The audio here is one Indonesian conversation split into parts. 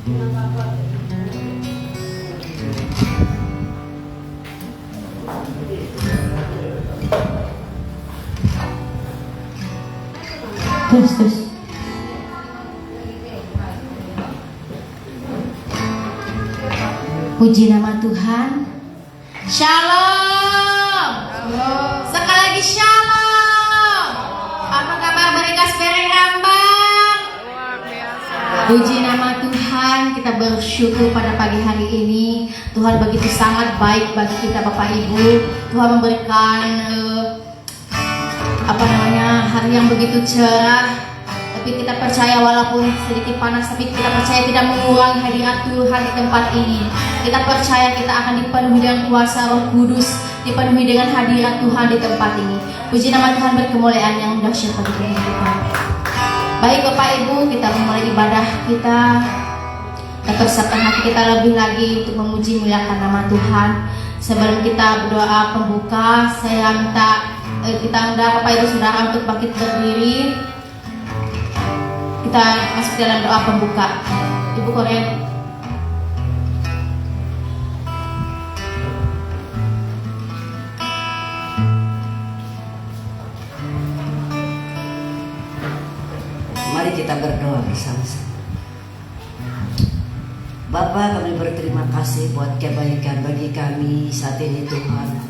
Terus. Puji nama Tuhan. Shalom. Sekali lagi shalom. Apa kabar mereka Spereng Rambang? Puji nama Tuhan. Kita bersyukur pada pagi hari ini. Tuhan begitu sangat baik bagi kita Bapak Ibu. Tuhan memberikan hari yang begitu cerah. Tapi kita percaya walaupun sedikit panas, tapi kita percaya tidak mengurangi hadirat Tuhan di tempat ini. Kita percaya kita akan dipenuhi dengan kuasa Roh Kudus, dipenuhi dengan hadirat Tuhan di tempat ini. Puji nama Tuhan berkemuliaan yang dahsyat bagi Tuhan kita. Baik Bapak Ibu, kita memulai ibadah kita. Kita persiapkan hati kita lebih lagi untuk memuji muliakan nama Tuhan. Sebelum kita berdoa pembuka, saya minta kita undang Bapak Ibu Saudara untuk bangkit berdiri. Kita masuk dalam doa pembuka. Ibu Korea. Mari kita berdoa bersama-sama. Bapa, kami berterima kasih buat kebaikan bagi kami saat ini Tuhan.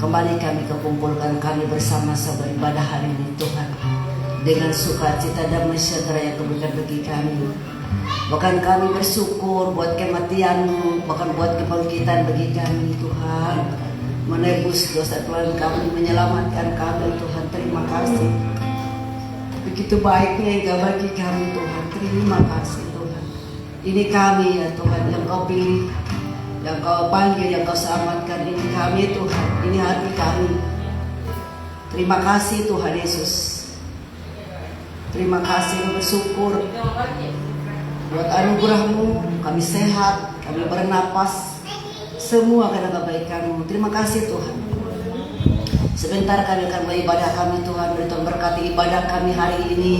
Kembali kami kekumpulkan kami bersama-sama ibadah hari ini Tuhan, dengan sukacita dan sejahtera yang keberikan bagi kami. Bahkan kami bersyukur buat kematian-Mu, bahkan buat kebangkitan bagi kami Tuhan, menebus dosa Tuhan kami, menyelamatkan kami Tuhan. Terima kasih. Begitu baiknya Engkau bagi kami Tuhan. Terima kasih Tuhan. Ini kami ya Tuhan yang Kau pilih, yang Kau panggil, yang Kau selamatkan. Ini kami Tuhan, ini hati kami. Terima kasih Tuhan Yesus. Terima kasih, bersyukur buat anugerah-Mu, kami sehat, kami bernapas, semua karena kebaikan-Mu. Terima kasih Tuhan. Sebentar kami akan beribadah kami Tuhan. Tuhan berkati ibadah kami hari ini.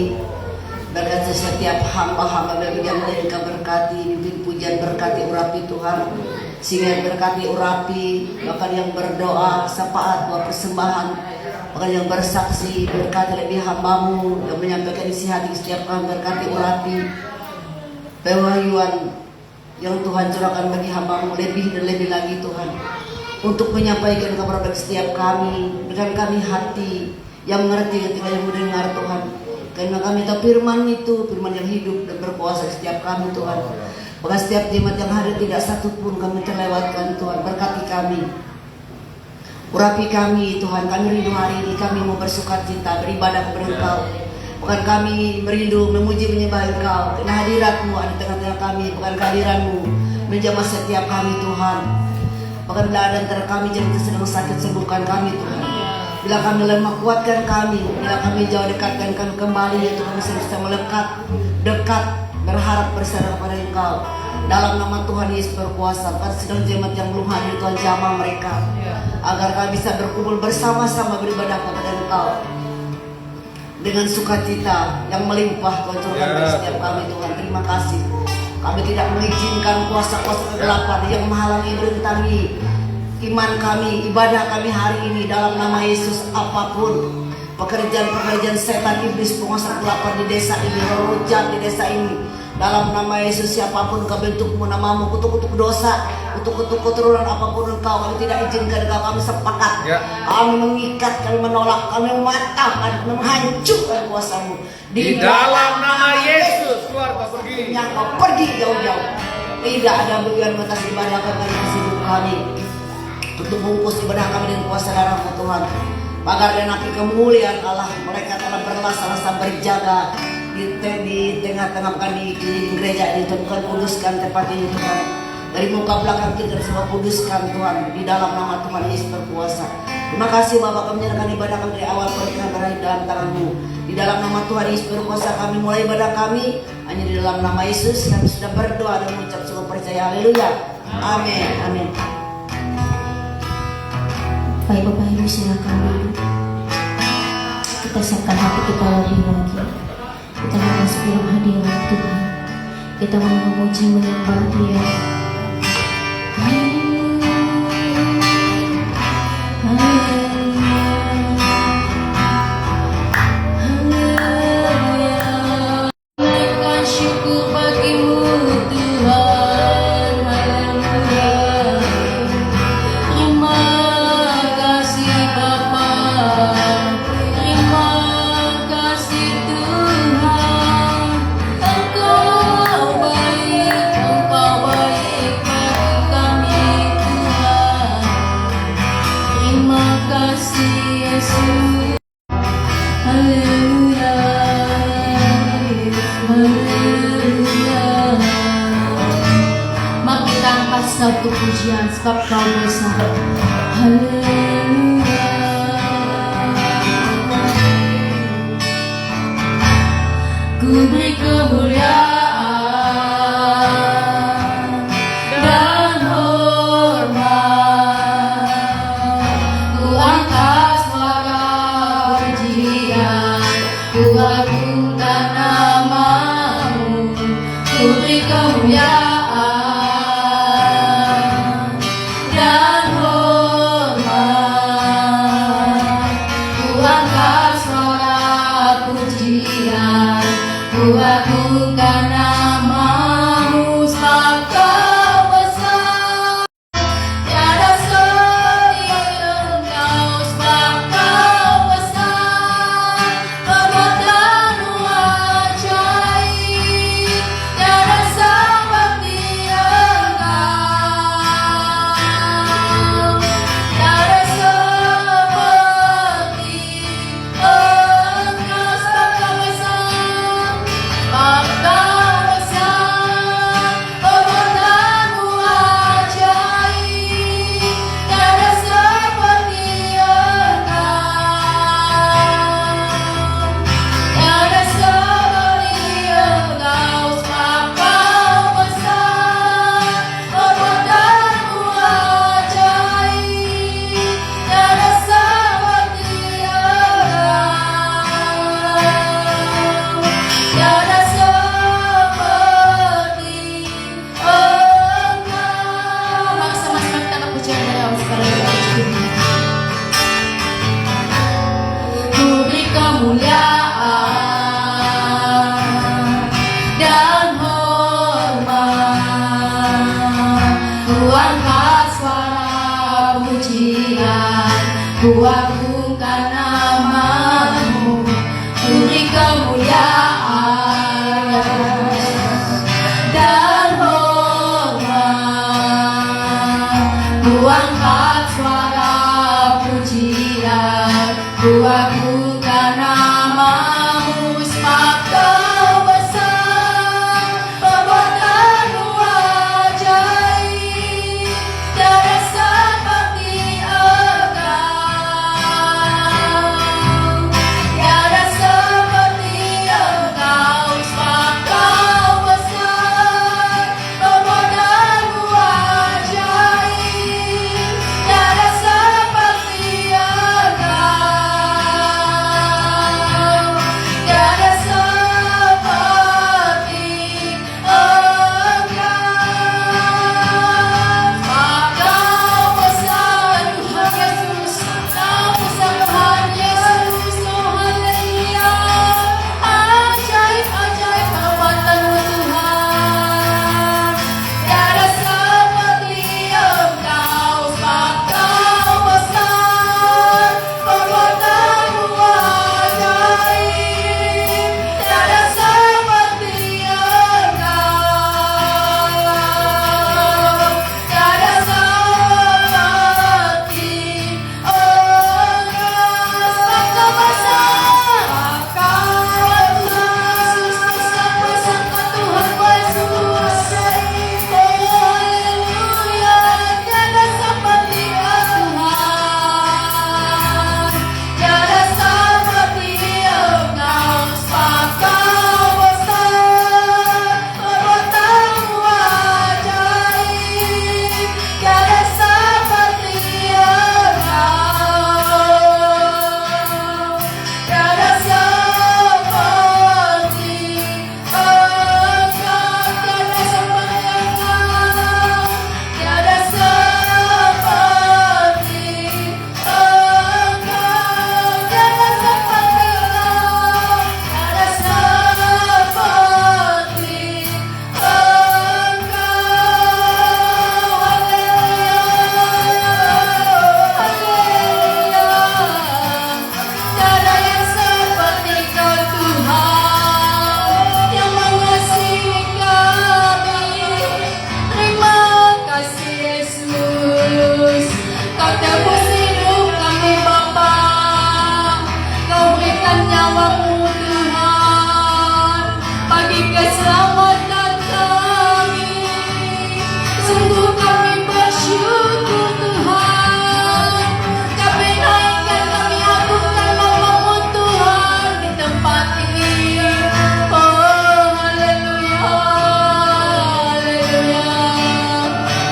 Berkati setiap hamba-hamba yang Engkau berkati, mungkin pujian berkati urapi Tuhan, sehingga berkati urapi, bahkan yang berdoa, syafaat, buat persembahan, bahkan yang bersaksi, berkati lebih hamba-Mu yang menyampaikan isi hati setiap kami, berkati urapi pewahyuan yang Tuhan curahkan bagi hamba-Mu lebih dan lebih lagi Tuhan, untuk menyampaikan kepada setiap kami, dengan kami hati yang mengerti ketika yang mendengar Tuhan. Karena kami tahu firman itu, firman yang hidup dan berkuasa setiap kami Tuhan. Bahkan setiap jemaat yang hadir tidak satu pun kami terlewatkan Tuhan. Berkati kami, urapi kami Tuhan. Kami rindu hari ini, kami mau bersukacita, beribadah kepada Engkau. Bukan kami merindu memuji menyembah Engkau, karena hadirat-Mu ada di tengah-tengah kami. Bukan kehadiran-Mu menjamah setiap kami Tuhan. Bahkan bila ada antara kami yang sedang sakit, sembuhkan kami Tuhan. Bila kami lemah, kuatkan kami. Bila kami jauh, dekatkan kami kembali, yaitu kami bisa melekat, dekat, berharap bersama kepada Engkau. Dalam nama Tuhan Yesus berkuasa, kan sedang jemaat yang belum hadir Tuhan, jamah mereka, agar kami bisa berkumpul bersama-sama beribadah kepada Engkau dengan sukacita yang melimpah. Tuhan curahkan bagi setiap kami Tuhan. Terima kasih. Kami tidak mengizinkan kuasa-kuasa kegelapan yang menghalangi, merintangi iman kami, ibadah kami hari ini. Dalam nama Yesus, apapun pekerjaan-pekerjaan setan, iblis, penguasa kegelapan di desa ini, roh jahat di desa ini, dalam nama Yesus, siapapun Kau bentukmu, namamu, kutuk-kutuk dosa, kutuk-kutuk keturunan apapun Engkau, kami tidak izinkan Engkau. Kami sepakat, kami mengikat, kami menolak, kami mematahkan, menghancurkan kuasa-Mu di dalam nama Yesus. Keluar Kau pergi, Kau pergi jauh-jauh. Tidak ada bagian atas ibadah kami, hidup kami, untuk bungkus ibadah kami dengan kuasa darah-Mu Tuhan. Pagar dan api kemuliaan Allah, mereka telah berlasa-lasa berjaga di tengah-tengah, bukan di gereja ini Tuhan. Kuduskan tempat ini Tuhan, dari muka belakang kita semua kuduskan Tuhan, di dalam nama Tuhan Yesus berkuasa. Terima kasih Bapak, kami menyerahkan ibadah kami dari awal pertengahan dalam tangan-Mu. Di dalam nama Tuhan Yesus berkuasa kami mulai ibadah kami, hanya di dalam nama Yesus kami sudah berdoa dan mengucap syukur percaya. Haleluya. Amin. Amin. Baik Bapak Ibu, silakan duduk. Kita siapkan hati kita lebih lagi. Kita akan sebelum hadirat Tuhan. Kita mau memuji menyembah Dia. Berikan syukur bagimu Tuhan. Haleluya. Terima kasih Bapa, terima kasih Tuhan. Engkau baik bagi kami Tuhan. Terima kasih Yesus. Haleluya, haleluya. Mari kita angkat satu pujian sebab Kau besar. Haleluya. Ku beri kemuliaan dan hormat. Ku angkat suara pujian, ku agungkan namamu. Ku beri kemuliaan dan hormat. Ku angkat suara pujian, ku agungkan namamu sebab Kau besar. Tiada seperti Engkau sebab Kau besar. Perbuatanmu ajaib. Tiada seperti Engkau. Tiada seperti Engkau sebab Kau besar. Sebab Kau besar. Perbuatanmu ajaib. Tiada seperti Engkau. Tiada seperti Engkau sebab Kau besar. Perbuatanmu ajaib. Tiada seperti Engkau. Tiada seperti Engkau. Mari sama-sama kita angkat pujian dari awal sekali. Ku beri kemuliaan dan hormat. Ku angkat suara pujian, ku agungkan namamu. Ku beri kemuliaan dan hormat. Ku angkat suara pujian, ku agungkan namamu sebab Kau besar. Perbuatanmu ajaib. Tiada seperti Engkau.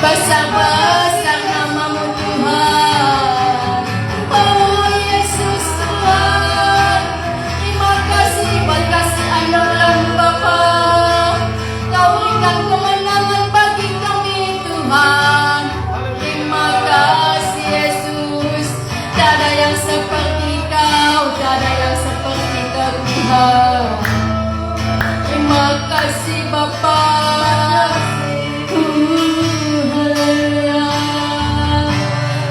Besar-besar namamu Tuhan. Oh Yesus Tuhan, terima kasih buat kasih anugerah Bapa. Kau berikan kemenangan bagi kami Tuhan. Terima kasih Yesus. Tak ada yang seperti Kau, tak ada yang seperti Kau Tuhan. Terima kasih Bapa.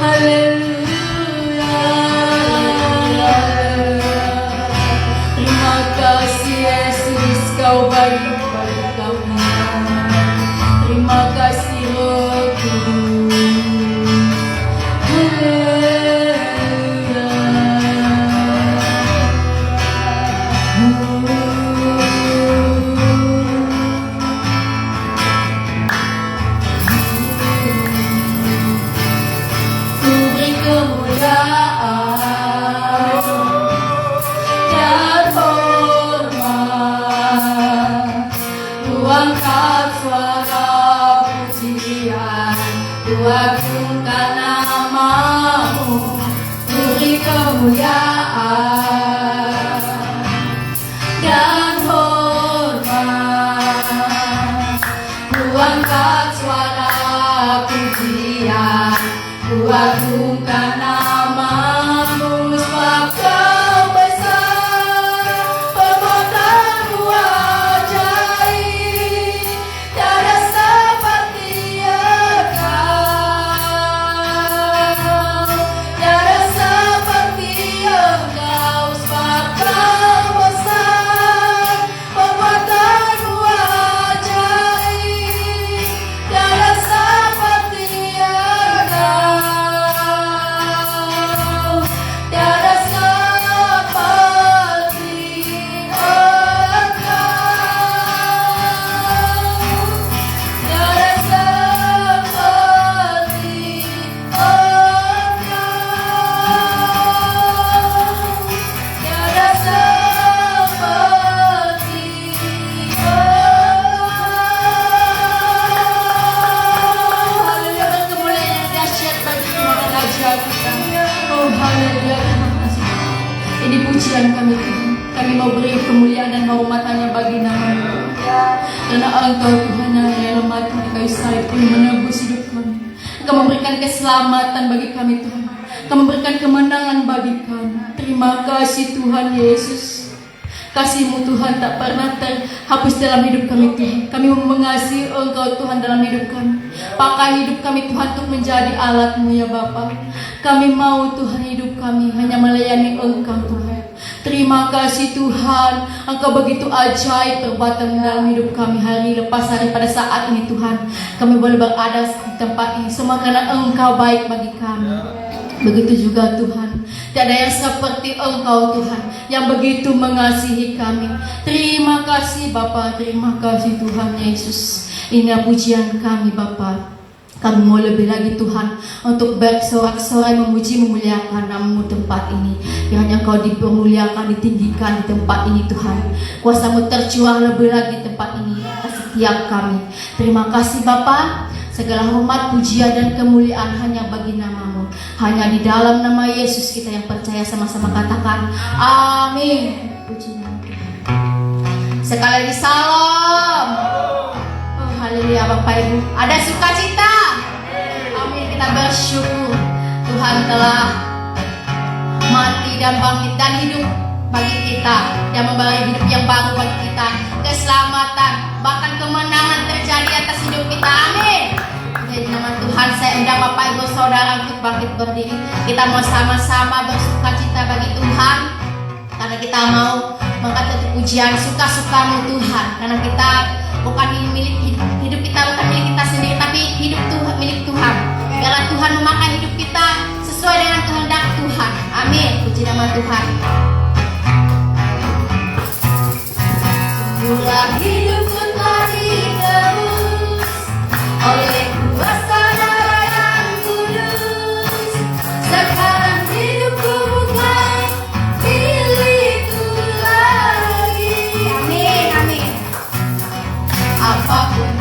Haleluya. Terima kasih Yesus, Kau baik bagi kami. Terima kasih Roh Kudus. Ku beri kemuliaan dan hormat, ku angkat suara pujian, ku agungkan namamu. Ku beri kemuliaan dan hormat, ku angkat suara pujian, ku agungkan namamu. Sebab Kau besar, perbuatanmu ajaib, tiada seperti Engkau, tiada seperti Engkau. Sebab Kau besar, perbuatanmu ajaib, tiada seperti Engkau, tiada seperti Engkau, tiada seperti Engkau, tiada seperti Engkau. Haleluya, berkemuliaan yang dahsyat bagi Tuhan dan ajaib kita. Oh haleluya, terima kasih. Ini pujian kami Tuhan. Kami mau beri kemuliaan dan hormatannya bagi nama-Mu. Karena Engkau Tuhan yang rela mati di kayu salib yang menebus hidup kami. Engkau memberikan keselamatan bagi kami Tuhan. Engkau memberikan kemenangan bagi kami. Terima kasih Tuhan Yesus. Kasih-Mu Tuhan tak pernah terhapus dalam hidup kami Tuhan. Kami mengasihi Engkau Tuhan dalam hidup kami. Pakai hidup kami Tuhan untuk menjadi alat-Mu ya Bapa. Kami mau Tuhan hidup kami hanya melayani Engkau Tuhan. Terima kasih Tuhan. Engkau begitu ajaib perbuatan dalam hidup kami hari lepas hari pada saat ini Tuhan. Kami boleh berada di tempat ini semua karena Engkau baik bagi kami. Begitu juga Tuhan, tiada yang seperti Engkau Tuhan yang begitu mengasihi kami. Terima kasih Bapa, terima kasih Tuhan Yesus. Ini pujian kami Bapa. Kami mau lebih lagi Tuhan untuk bersorak-sorai memuji memuliakan nama-Mu tempat ini. Kiranya Kau dipermuliakan, ditinggikan di tempat ini Tuhan. Kuasa-Mu tercurah lebih lagi di tempat ini atas setiap kami. Terima kasih Bapa. Segala hormat, pujian dan kemuliaan hanya bagi nama-Mu. Hanya di dalam nama Yesus kita yang percaya sama-sama katakan amin. Puji nama Tuhan. Sekali lagi salam. Oh haleluya Bapak Ibu. Ada sukacita. Amin. Kita bersyukur Tuhan telah mati dan bangkit dan hidup bagi kita, yang memberi hidup yang baru bagi kita, keselamatan, bahkan kemenangan terjadi atas hidup kita. Amin. Jadi nama Tuhan, saya undang Bapak Ibu Saudara untuk bangkit berdiri. Kita mau sama-sama bersukacita bagi Tuhan, karena kita mau mengangkat pujian suka-sukamu Tuhan. Karena kita bukan milik hidup kita bukan milik kita sendiri, tapi hidup Tuhan, milik Tuhan. Biarlah Tuhan memakai hidup kita sesuai dengan kehendak Tuhan. Amin. Puji nama Tuhan. Sungguhlah hidupku telah ditebus oleh kuasa darah yang kudus. Sekarang hidupku bukan milikku lagi. Amin, amin. Apapun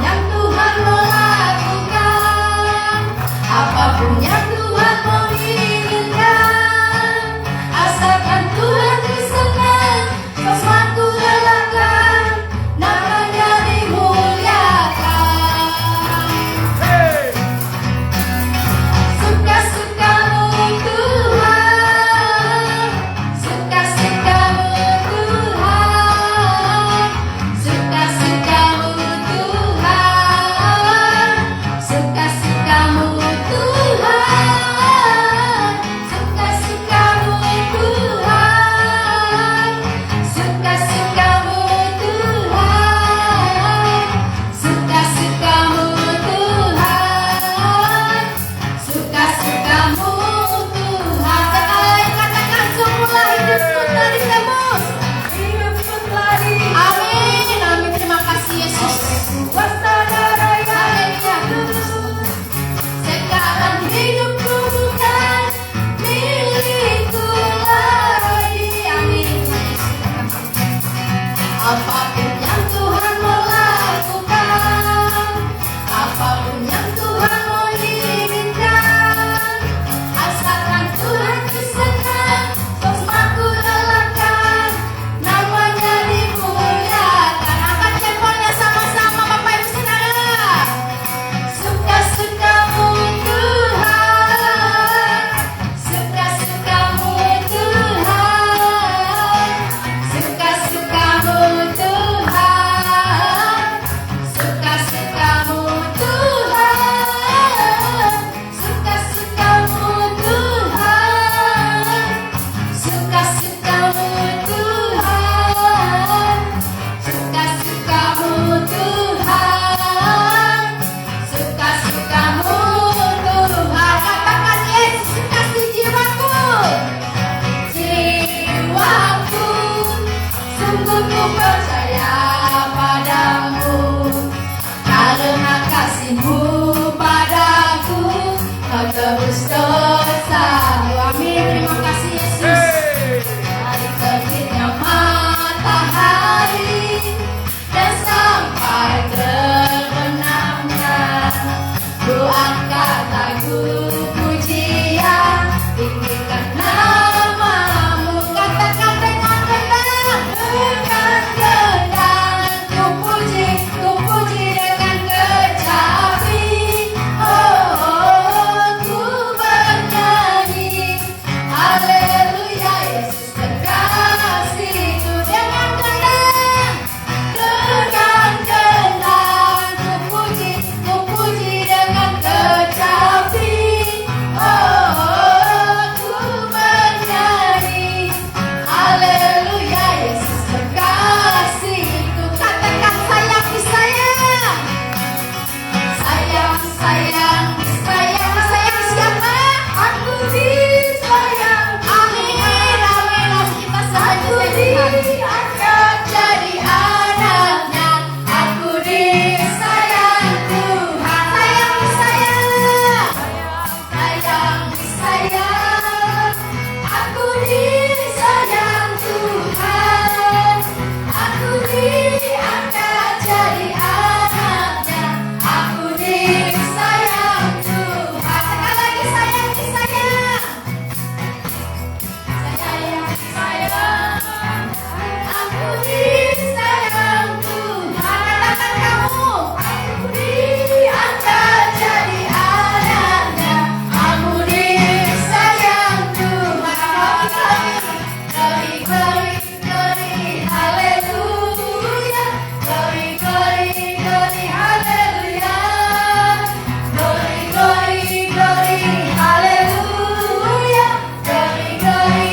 kasih-Mu padaku, Kau tebus dosa. Amin. Terima kasih Yesus. Dari terbitnya matahari dan sampai terbenamnya, ku angkat lagu pujian, tinggikan nama-Mu. Katakan dengan gendang, ku puji dengan kecapi. Oh, ku bernyanyi, haleluya, Yesus terkasihku. Dengan gendang, ku puji dengan kecapi. Oh, ku bernyanyi, haleluya, Yesus terkasihku. Katakan sayang disayang, sayang disayang siapa? Aku disayang. Amin. Kita akan jadi anaknya. Aku disayang Tuhan. Sayang disayang. Aku disayang Tuhan. Aku diangkat jadi anaknya. Aku disayang Tuhan. Sekali lagi sayang disayang. Sayang disayang. Aku disayang Tuhan. Katakan kamu. Aku diangkat jadi anaknya. Aku disayang Tuhan. Glory, haleluya. Glory, haleluya. Glory, haleluya.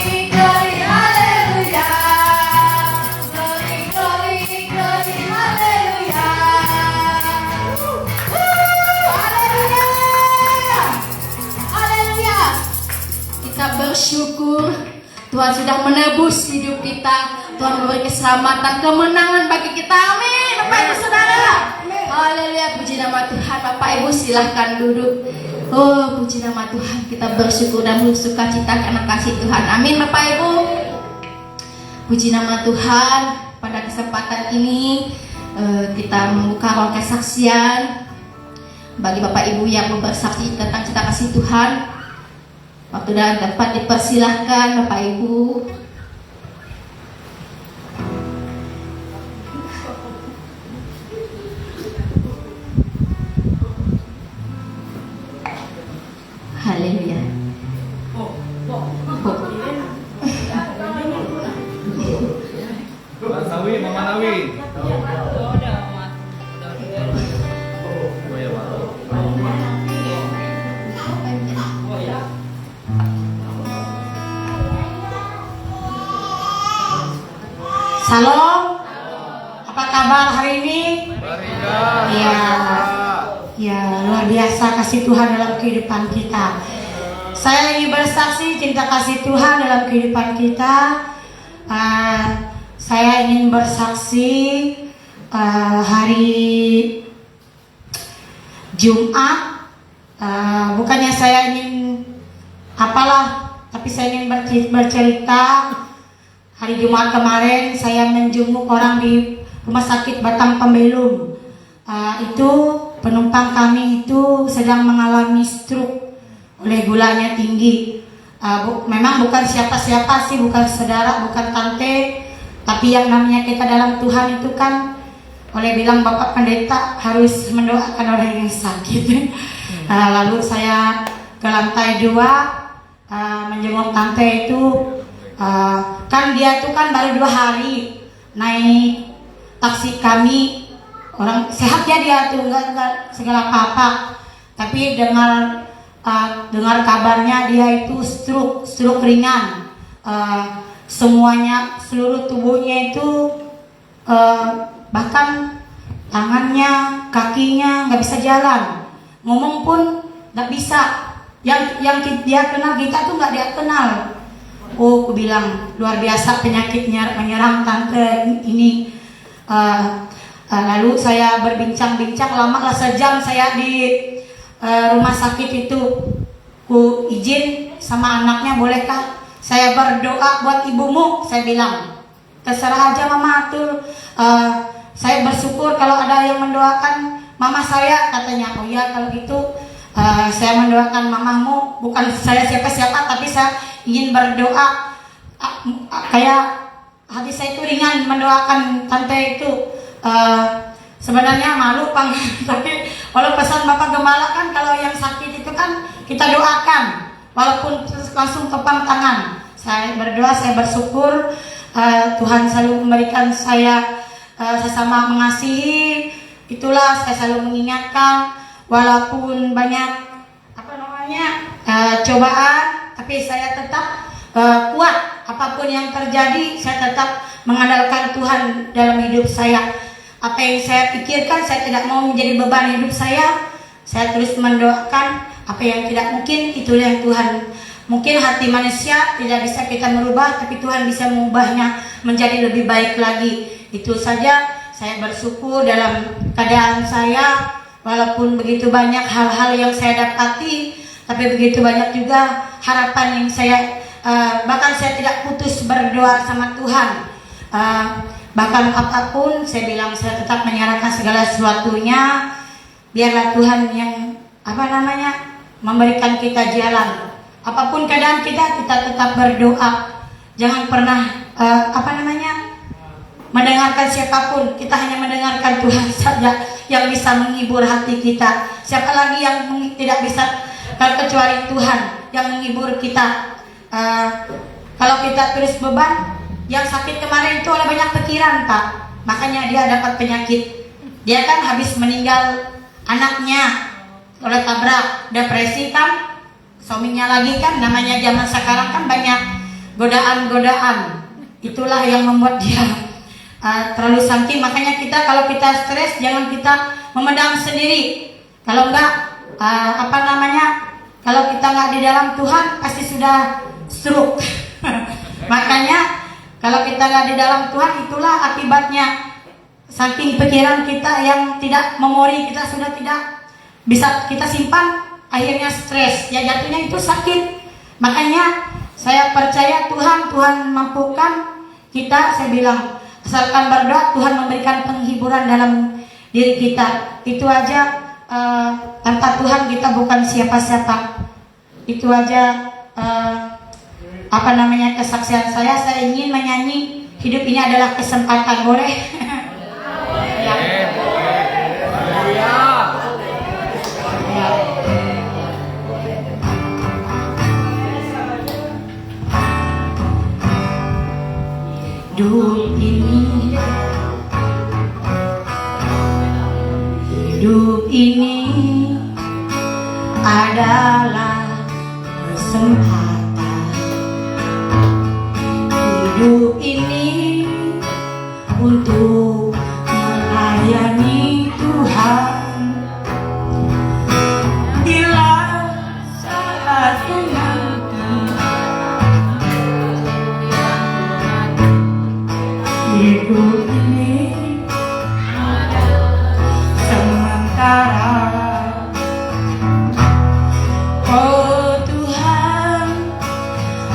Glory, haleluya. Glory, haleluya. Haleluya. Kita bersyukur Tuhan sudah menebus hidup kita. Tuhan memberi keselamatan, kemenangan bagi kita. Amin. Bapak Ibu Saudara. Haleluya. Puji nama Tuhan. Bapak Ibu silahkan duduk. Oh, puji nama Tuhan. Kita bersyukur dan bersuka cita karena kasih Tuhan. Amin Bapak Ibu. Puji nama Tuhan. Pada kesempatan ini kita membuka ruang kesaksian bagi Bapak Ibu yang mau bersaksi tentang cita kasih Tuhan. Waktu dan tempat dipersilahkan Bapak Ibu. Haleluya. Mas Nawi, Mama Nawi. Salam. Apa kabar hari ini? Ya, luar biasa kasih Tuhan dalam kehidupan kita. Saya ingin bersaksi cinta kasih Tuhan dalam kehidupan kita. Saya ingin bersaksi hari Jumat. Bukannya saya ingin apalah, tapi saya ingin bercerita. Hari Jumat kemarin saya menjenguk orang di rumah sakit Batang Pembelum. Itu penumpang kami itu sedang mengalami stroke oleh gulanya tinggi. Memang bukan siapa-siapa sih, bukan saudara, bukan tante, tapi yang namanya kita dalam Tuhan itu kan, oleh bilang Bapak Pendeta harus mendoakan orang yang sakit. Lalu saya ke lantai 2 menjenguk tante itu. Kan dia tuh kan baru 2 hari naik taksi kami, orang sehat ya dia tuh nggak segala apa-apa, tapi dengar kabarnya dia itu stroke ringan, semuanya seluruh tubuhnya itu bahkan tangannya, kakinya nggak bisa jalan, ngomong pun nggak bisa. Yang dia kenal kita tuh nggak dia kenal. Oh, aku bilang luar biasa penyakitnya menyerang tante ini. Lalu saya berbincang-bincang, lama lah sejam saya di rumah sakit itu. Ku izin sama anaknya, bolehkah saya berdoa buat ibumu? Saya bilang, terserah aja mama tuh. Saya bersyukur kalau ada yang mendoakan mama saya, katanya. Oh ya kalau gitu saya mendoakan mamamu, bukan saya siapa-siapa, tapi saya ingin berdoa. Kayak hati saya itu ringan mendoakan tante itu. Sebenarnya malu Pang, tapi walau pesan Bapak Gembala kan kalau yang sakit itu kan kita doakan, walaupun langsung tepang tangan. Saya berdoa, saya bersyukur Tuhan selalu memberikan saya sesama mengasihi. Itulah saya selalu mengingatkan, walaupun banyak cobaan, tapi saya tetap kuat. Apapun yang terjadi, saya tetap mengandalkan Tuhan dalam hidup saya. Apa yang saya pikirkan, saya tidak mau menjadi beban hidup saya. Saya terus mendoakan apa yang tidak mungkin, itulah yang Tuhan. Mungkin hati manusia tidak bisa kita merubah, tapi Tuhan bisa mengubahnya menjadi lebih baik lagi. Itu saja, saya bersyukur dalam keadaan saya. Walaupun begitu banyak hal-hal yang saya dapati, tapi begitu banyak juga harapan yang saya, bahkan saya tidak putus berdoa sama Tuhan. Bahkan apapun saya bilang, saya tetap menyerahkan segala sesuatunya. Biarlah Tuhan yang memberikan kita jalan. Apapun keadaan kita tetap berdoa. Jangan pernah mendengarkan siapapun. Kita hanya mendengarkan Tuhan saja yang bisa menghibur hati kita. Siapa lagi yang tidak bisa kecuali Tuhan yang menghibur kita. Kalau kita terus beban, yang sakit kemarin itu oleh banyak pikiran Pak, makanya dia dapat penyakit. Dia kan habis meninggal anaknya oleh tabrak, depresi kan, suaminya lagi kan, namanya zaman sekarang kan banyak godaan-godaan. Itulah yang membuat dia terlalu sakit. Makanya kita kalau kita stres, jangan kita memendam sendiri. Kalau enggak kalau kita enggak di dalam Tuhan, pasti sudah stroke. Makanya kalau kita nggak di dalam Tuhan, itulah akibatnya. Saking pikiran kita yang tidak memori, kita sudah tidak bisa kita simpan, akhirnya stres. Ya jatuhnya itu sakit. Makanya saya percaya Tuhan mampukan kita. Saya bilang, asalkan berdoa, Tuhan memberikan penghiburan dalam diri kita. Itu aja. Tanpa Tuhan kita bukan siapa-siapa. Itu aja. Kesaksian saya ingin menyanyi, hidup ini adalah kesempatan, boleh? Ya. Hidup ini adalah kesempatan. Hidup ini untuk melayani Tuhan. Bila saatnya nanti, hidup ini sementara. Oh Tuhan,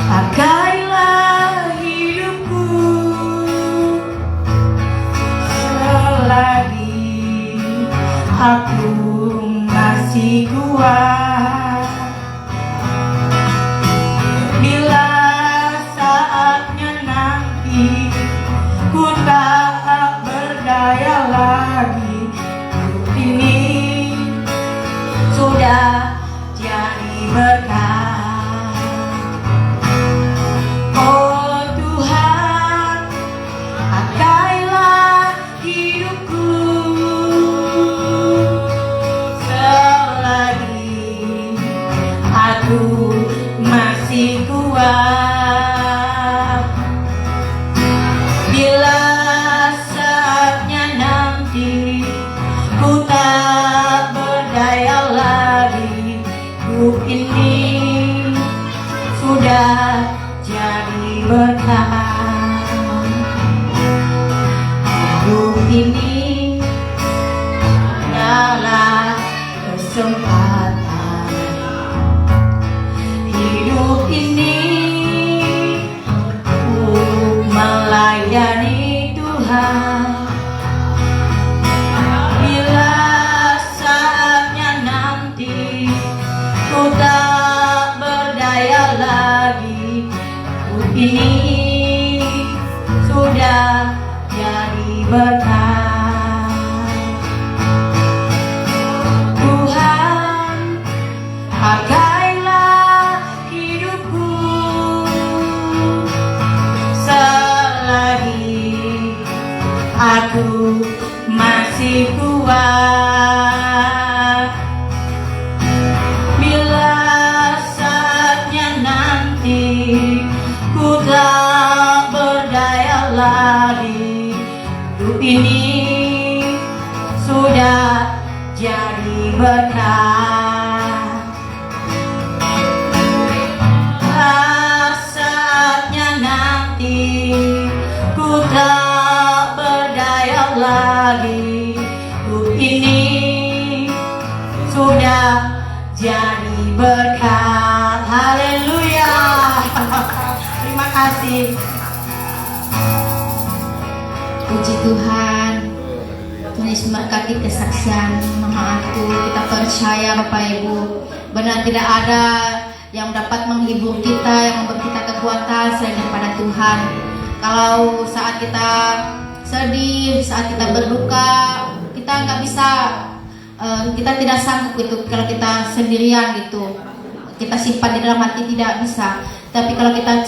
pakailah hidupku selagi aku masih kuat. Bila saatnya nanti ku tak berdaya lagi, hidup ini sudah jadi berkah. Oh Tuhan, pakailah hidupku selagi aku masih kuat. Bila saatnya nanti ku tak berdaya lagi, hidup ini sudah jadi berkah. Hidup ini kesempatan hidup ini untuk melayani Tuhan. Bila saatnya nanti ku tak berdaya lagi, hidup ini sudah jadi berkah. Tuhan, pakailah hidupku selagi aku masih kuat. Bila saatnya nanti ku tak berdaya lagi, hidup ini sudah jadi berkah. Saatnya nanti ku tak berdaya lagi, hidup ini sudah jadi berkat. Haleluya. Terima kasih. Puji Tuhan. Tuhan Yesus memberkati kesaksian Mama aku. Kita percaya Bapak Ibu, benar tidak ada yang dapat menghibur kita, yang memberi kita kekuatan selain daripada Tuhan. Kalau saat kita sedih, saat kita berduka, kita nggak bisa, kita tidak sanggup gitu kalau kita sendirian gitu. Kita simpan di dalam hati tidak bisa. Tapi kalau kita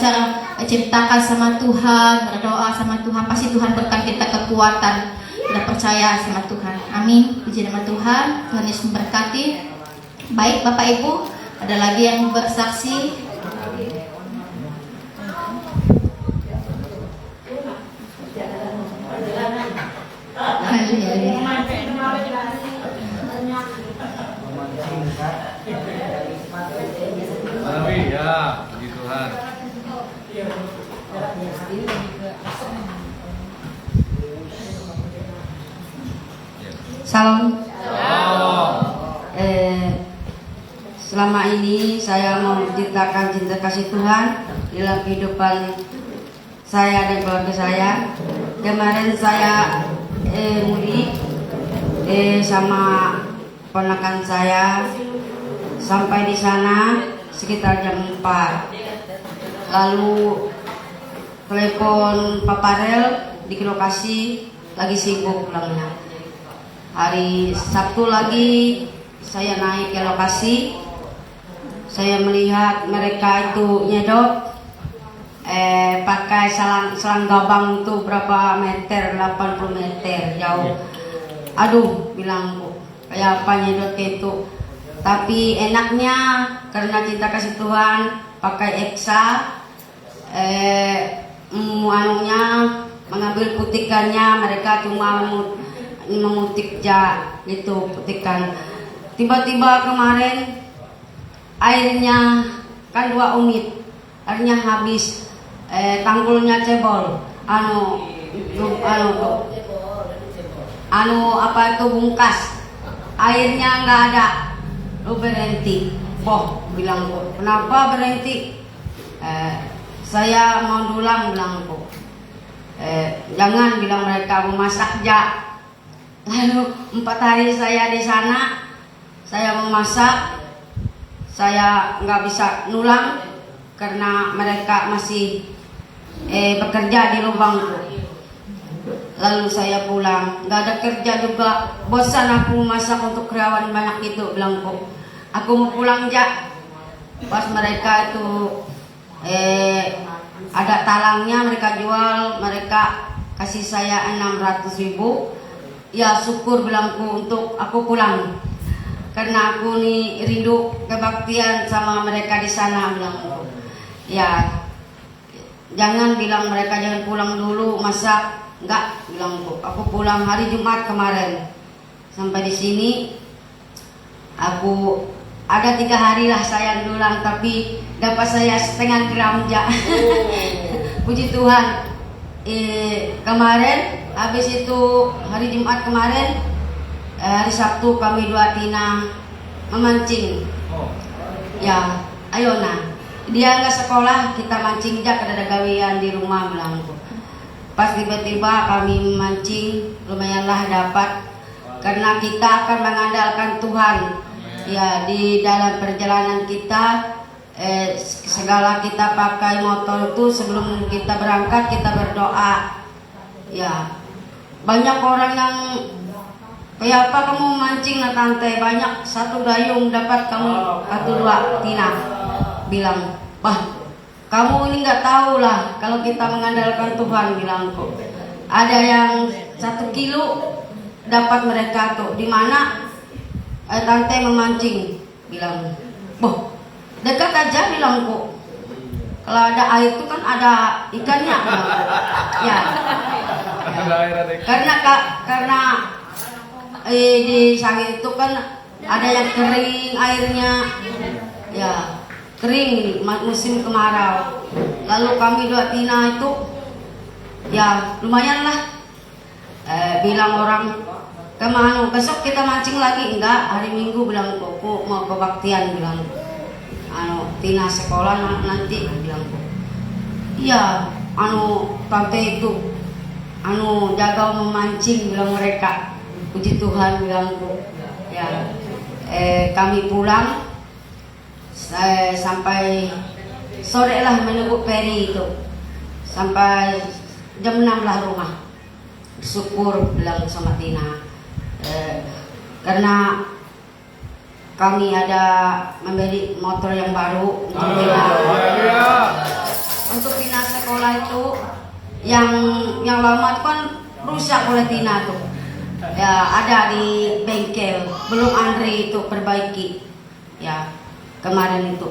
ceritakan sama Tuhan, berdoa sama Tuhan, pasti Tuhan berikan kita kekuatan. Kita percaya sama Tuhan. Amin. Puji nama Tuhan. Tuhan Yesus memberkati. Baik Bapak Ibu, ada lagi yang bersaksi? Haleluya, puji Tuhan. Salam. Shalom. Selama ini saya mau menceritakan cinta kasih Tuhan dalam kehidupan saya dan keluarga saya. Kemarin saya mudik sama ponakan saya, sampai di sana sekitar jam 4. Lalu telepon Paparel di lokasi lagi sibuk pulangnya. Hari Sabtu lagi saya naik ke lokasi. Saya melihat mereka itu nyedot pakai selang gabang itu berapa meter, 80 meter jauh. Aduh, bilang Bu, kayak apa nyedot itu. Tapi enaknya karena cinta kasih Tuhan pakai eksa, anunya mengambil putikannya, mereka cuma memutik gitu putikan. Tiba-tiba kemarin airnya kan 2 unit, airnya habis, tanggulnya cebol, apa itu bungkas, airnya nggak ada, lu berhenti. Boh, bilang Bu, kenapa berhenti? Saya mau dulang, bilang Bu. Jangan, bilang mereka, memasak ja. Lalu 4 hari saya di sana, saya memasak, saya nggak bisa nulang karena mereka masih bekerja di lubangku. Lalu saya pulang, nggak ada kerja juga, bosan aku masak untuk karyawan banyak itu, bilang Bu. Aku mau pulang ja. Pas mereka itu ada talangnya, mereka jual, mereka kasih saya 600.000. Ya syukur, bilangku, untuk aku pulang. Karena aku nih rindu kebaktian sama mereka di sana, bilangku. Ya, jangan, bilang mereka, jangan pulang dulu, masa enggak, bilangku. Aku pulang hari Jumat kemarin. Sampai di sini aku ada 3 hari lah saya dulang, tapi dapat saya setengah gram ja. Puji Tuhan. Kemarin habis itu hari Jumat kemarin, hari Sabtu kami 2 tina memancing. Ya, ayo nah. Dia nggak sekolah, kita mancing aja kada ada gawean di rumah bilangku. Pas tiba-tiba kami memancing, lumayanlah dapat. Karena kita akan mengandalkan Tuhan. Ya, di dalam perjalanan kita segala kita pakai motor itu sebelum kita berangkat kita berdoa. Ya, banyak orang yang kayak apa kamu mancing lah tante, banyak satu gayung dapat kamu satu dua tina. Bilang, wah kamu ini nggak tahu lah kalau kita mengandalkan Tuhan, bilangku. Ada yang 1 kilo dapat mereka tuh, di mana tante memancing, bilang, boh dekat aja, bilangku. Kalau ada air itu kan ada ikannya, bilangku. Ya. Karena di Sangir itu kan ada yang kering airnya, ya kering musim kemarau. Lalu kami 2 tina itu, ya lumayan lah. Bilang orang kemana besok kita mancing lagi, enggak hari Minggu, bilang kok mau kebaktian, bilang tina sekolah nanti, bilang iya tante itu jaga memancing, bilang mereka. Puji Tuhan, bilangku. Ya, kami pulang sampai sore lah menunggu peri itu, sampai jam 6 lah rumah. Syukur, bilang sama Tina, karena kami ada membeli motor yang baru untuk Tina. Untuk Tina sekolah itu yang lama kan rusak oleh Tina tuh. Ya, ada di bengkel, belum Andre itu perbaiki. Ya, kemarin itu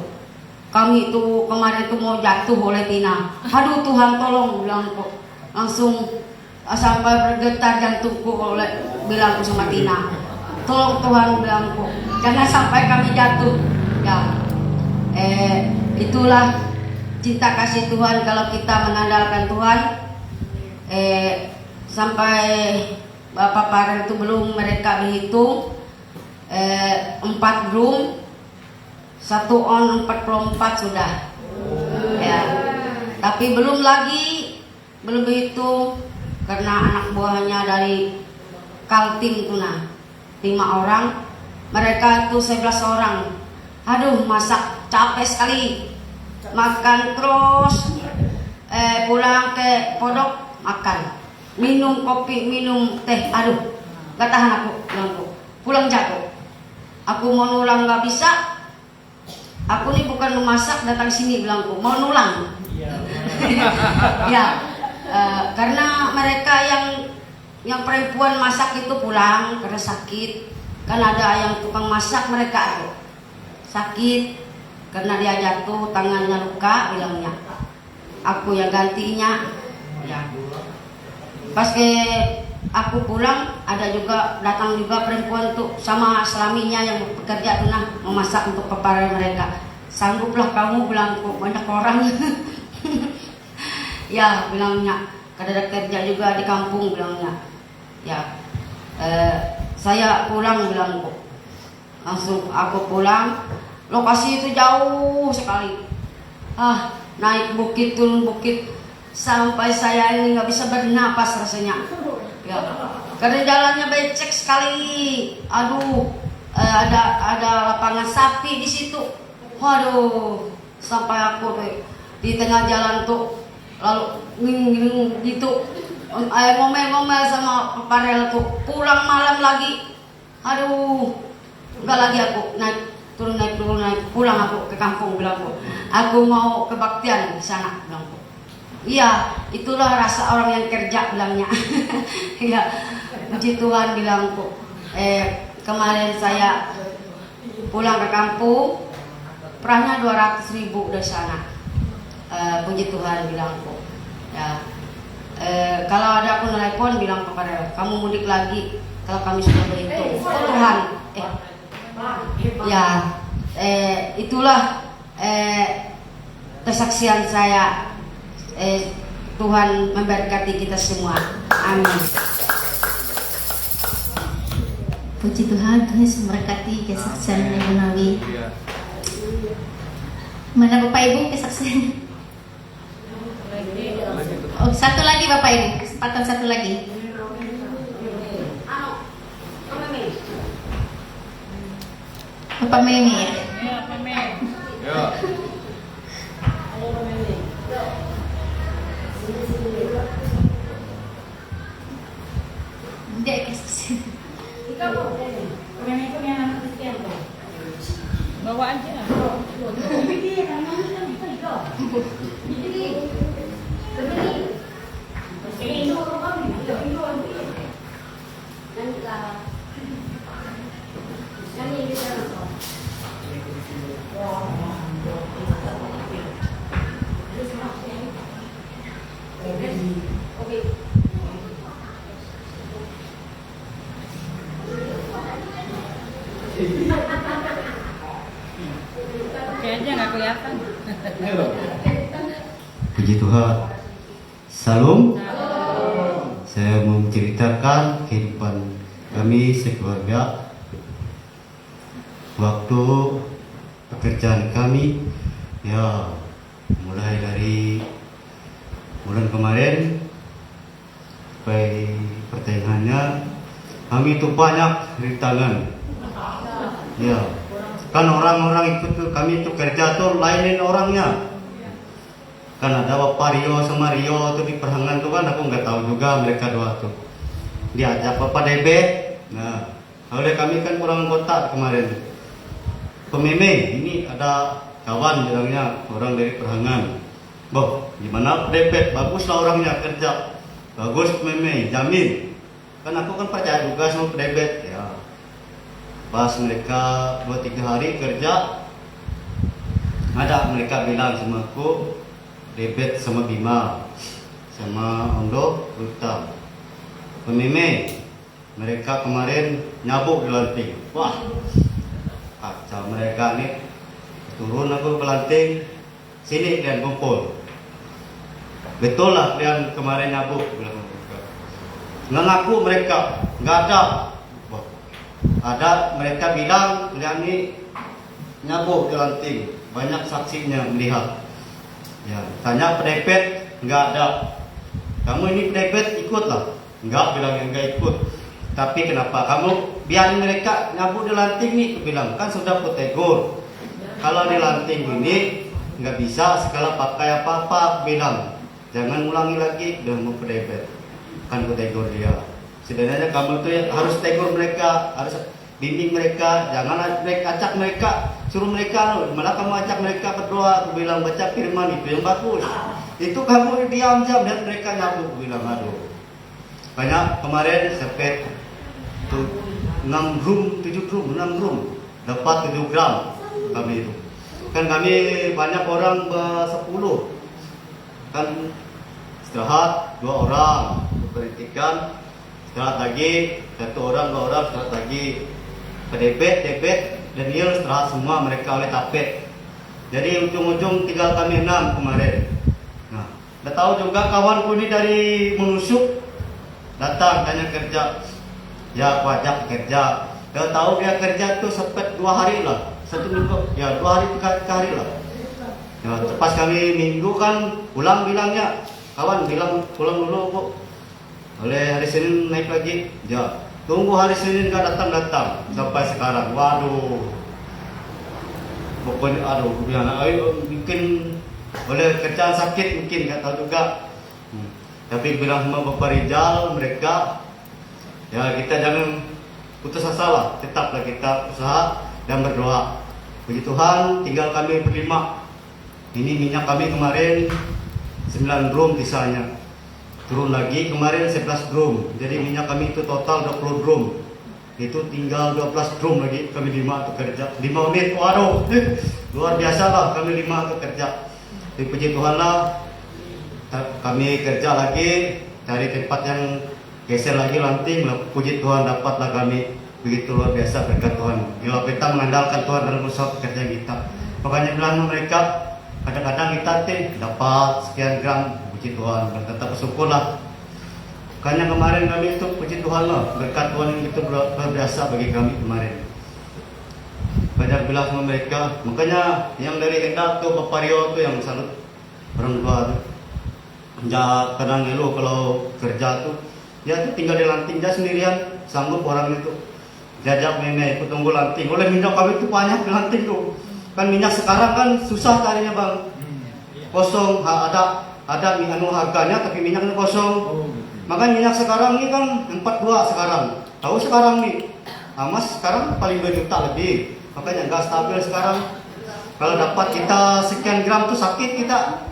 kami itu kemarin itu mau jatuh oleh Tina. Aduh Tuhan tolong, bilangku. Langsung sampai bergetar jantungku bilangku sama Tina. Tolong Tuhan, bilangku. Jangan sampai kami jatuh. Ya, itulah cinta kasih Tuhan kalau kita mengandalkan Tuhan. Sampai Bapak Pareng itu belum mereka dihitung 4 drum 1 on 44 sudah. Ya. Tapi belum begitu karena anak buahnya dari Kaltim itu 5 orang, mereka itu 11 orang. Aduh, masak capek sekali, makan terus, pulang ke pondok makan, minum kopi, minum teh. Aduh, gak tahan aku, pulang jatuh. Aku mau nulang gak bisa. Aku nih bukan memasak, datang sini, bilangku mau nulang. Ya, karena mereka yang perempuan masak itu pulang karena sakit. Kan ada yang tukang masak, mereka sakit karena dia jatuh, tangannya luka, bilangnya. Aku yang gantinya. Ya. Pas aku pulang, ada juga datang juga perempuan tuh sama suaminya yang bekerja tuh memasak untuk kepada mereka. Sangguplah kamu, bilangku, banyak orang. Ya, bilangnya, kada kerja juga di kampung, bilangnya. Ya, saya pulang, bilangku. Langsung aku pulang. Lokasi itu jauh sekali. Naik bukit, turun bukit, sampai saya ini nggak bisa bernapas rasanya. Ya, karena jalannya becek sekali. Aduh, ada lapangan sapi di situ. Waduh, sampai aku di tengah jalan tuh lalu nging gitu, ngomel-ngomel sama Parel tuh. Pulang malam lagi. Aduh, enggak lagi aku naik turun, pulang aku ke kampung, bilangku. Aku mau kebaktian di sana, bilangku. Iya, itulah rasa orang yang kerja, bilangnya. Iya, puji Tuhan, bilangku. Kemarin saya pulang ke kampung, perahnya 200.000 dari sana. Puji Tuhan, bilangku. Ya, kalau ada aku nelpon, bilang kepada kamu mudik lagi kalau kami sudah berhitung. Oh Tuhan, ya, itulah kesaksian saya. Tuhan memberkati kita semua. Amin. Puji Tuhan, Tuhan Yesus memberkati kesaksian Ibu Nawi. Iya. Mana Bapak Ibu kesaksiannya? Oh, satu lagi Bapak Ibu, kesempatan satu lagi. Bapak Memi ya. Ya. Tidak kesaksian. Bawa aja. Oke aja nggak kelihatan. Puji Tuhan. Salam. Saya mau menceritakan kehidupan kami sekeluarga waktu pekerjaan kami, ya, mulai dari bulan kemarin sampai pertengahannya kami itu banyak rintangan. Ya, kan orang-orang ikut tuh, kami itu kerja tuh lainin orangnya. Kan ada Bapak Rio sama Rio tuh di Perhangan tuh kan, aku nggak tahu juga mereka dua tuh. Diajak Bapak Debet. Nah, oleh kami kan kurang anggota kemarin. Pememe, ini ada kawan bilangnya orang dari Perhangan. Boh, gimana Debet? Baguslah orangnya kerja. Bagus Pememe, jamin. Kan aku kan percaya juga sama Debet ya. Pas mereka 2-3 hari kerja, ada mereka bilang sama aku, Debet sama Bima, sama Ondo, Ruta, Pememe, mereka kemarin nyabuk di lanting. Wah, kacau mereka nih. Turun aku ke lanting, sini kalian kumpul. Betul lah kalian kemarin nyabuk. Nggak ngaku mereka, nggak ada. Wah, ada mereka bilang kalian ini nyabuk di lanting. Banyak saksinya melihat. Ya, tanya pedepet, nggak ada. Kamu ini pedepet ikutlah. Enggak, bilang yang enggak ikut. Tapi kenapa kamu biarin mereka nyabu di lanting nih? Aku bilang kan sudah aku tegur. Kalau di lanting ini nggak bisa segala pakai apa-apa. Aku bilang jangan ulangi lagi, udah mau pedepet. Kan aku tegur dia. Sebenarnya kamu tuh harus tegur mereka, harus bimbing mereka, jangan acak mereka, suruh mereka, malah kamu acak mereka berdoa. Aku bilang baca firman itu yang bagus. Itu kamu diam dan mereka nyabu. Aku bilang aduh. Banyak kemarin sampai 6 drum, 7 drum, 6 drum dapat 7 gram kami itu. Kan kami banyak orang 10. Kan istirahat 2 orang, berhentikan, istirahat lagi 1 orang, 2 orang, istirahat lagi. Debet, Daniel istirahat semua mereka oleh tapet. Jadi ujung-ujung tinggal kami 6 kemarin. Nah, udah tahu juga kawanku ini dari menusuk. Datang tanya kerja, ya aku ajak kerja. Dia tahu dia kerja tuh sempat 2 hari lah, 1 minggu, ya 2 hari 3 hari lah. Ya, pas kami minggu kan pulang bilangnya, kawan bilang pulang dulu bu. Oleh hari Senin naik lagi, ya tunggu hari Senin nggak datang sampai sekarang. Waduh, pokoknya aduh, bilang ayo mungkin oleh kerjaan sakit mungkin nggak tahu juga. Tapi bilang sama Bapak Rizal mereka, ya kita jangan putus asa lah, tetaplah kita usaha dan berdoa. Puji Tuhan, tinggal kami berlima. Ini minyak kami kemarin 9 drum sisanya. Turun lagi kemarin 11 drum. Jadi minyak kami itu total 20 drum. Itu tinggal 12 drum lagi kami 5 kerja. 5 menit, waduh, luar biasa lah kami 5 kerja. Tapi puji Tuhan lah, kami kerja lagi dari tempat yang geser lagi lanting. Puji Tuhan dapatlah kami begitu luar biasa berkat Tuhan. Bila kita mengandalkan Tuhan dalam usaha pekerjaan kita, makanya bilang mereka kadang-kadang kita dapat sekian gram, puji Tuhan dan tetap bersyukurlah. Karena kemarin kami itu puji Tuhan lah, berkat Tuhan yang itu luar biasa bagi kami kemarin. Banyak bilang sama mereka, makanya yang dari Hendak tuh Bapak Rio tuh yang salut orang tua tuh. Ja, kadang ngeluh kalau kerja tuh, dia tuh tinggal di lanting dia sendirian, sanggup orang itu. Jajak meme ikut tunggu lanting, oleh minyak kami itu banyak di lanting tuh. Kan minyak sekarang kan susah carinya bang, kosong, ada anu harganya tapi minyaknya kosong. Makanya minyak sekarang ini kan 42 sekarang. Tahu sekarang nih, Mas sekarang paling 2 juta lebih. Makanya nggak stabil sekarang. Kalau dapat kita sekian gram tuh sakit kita.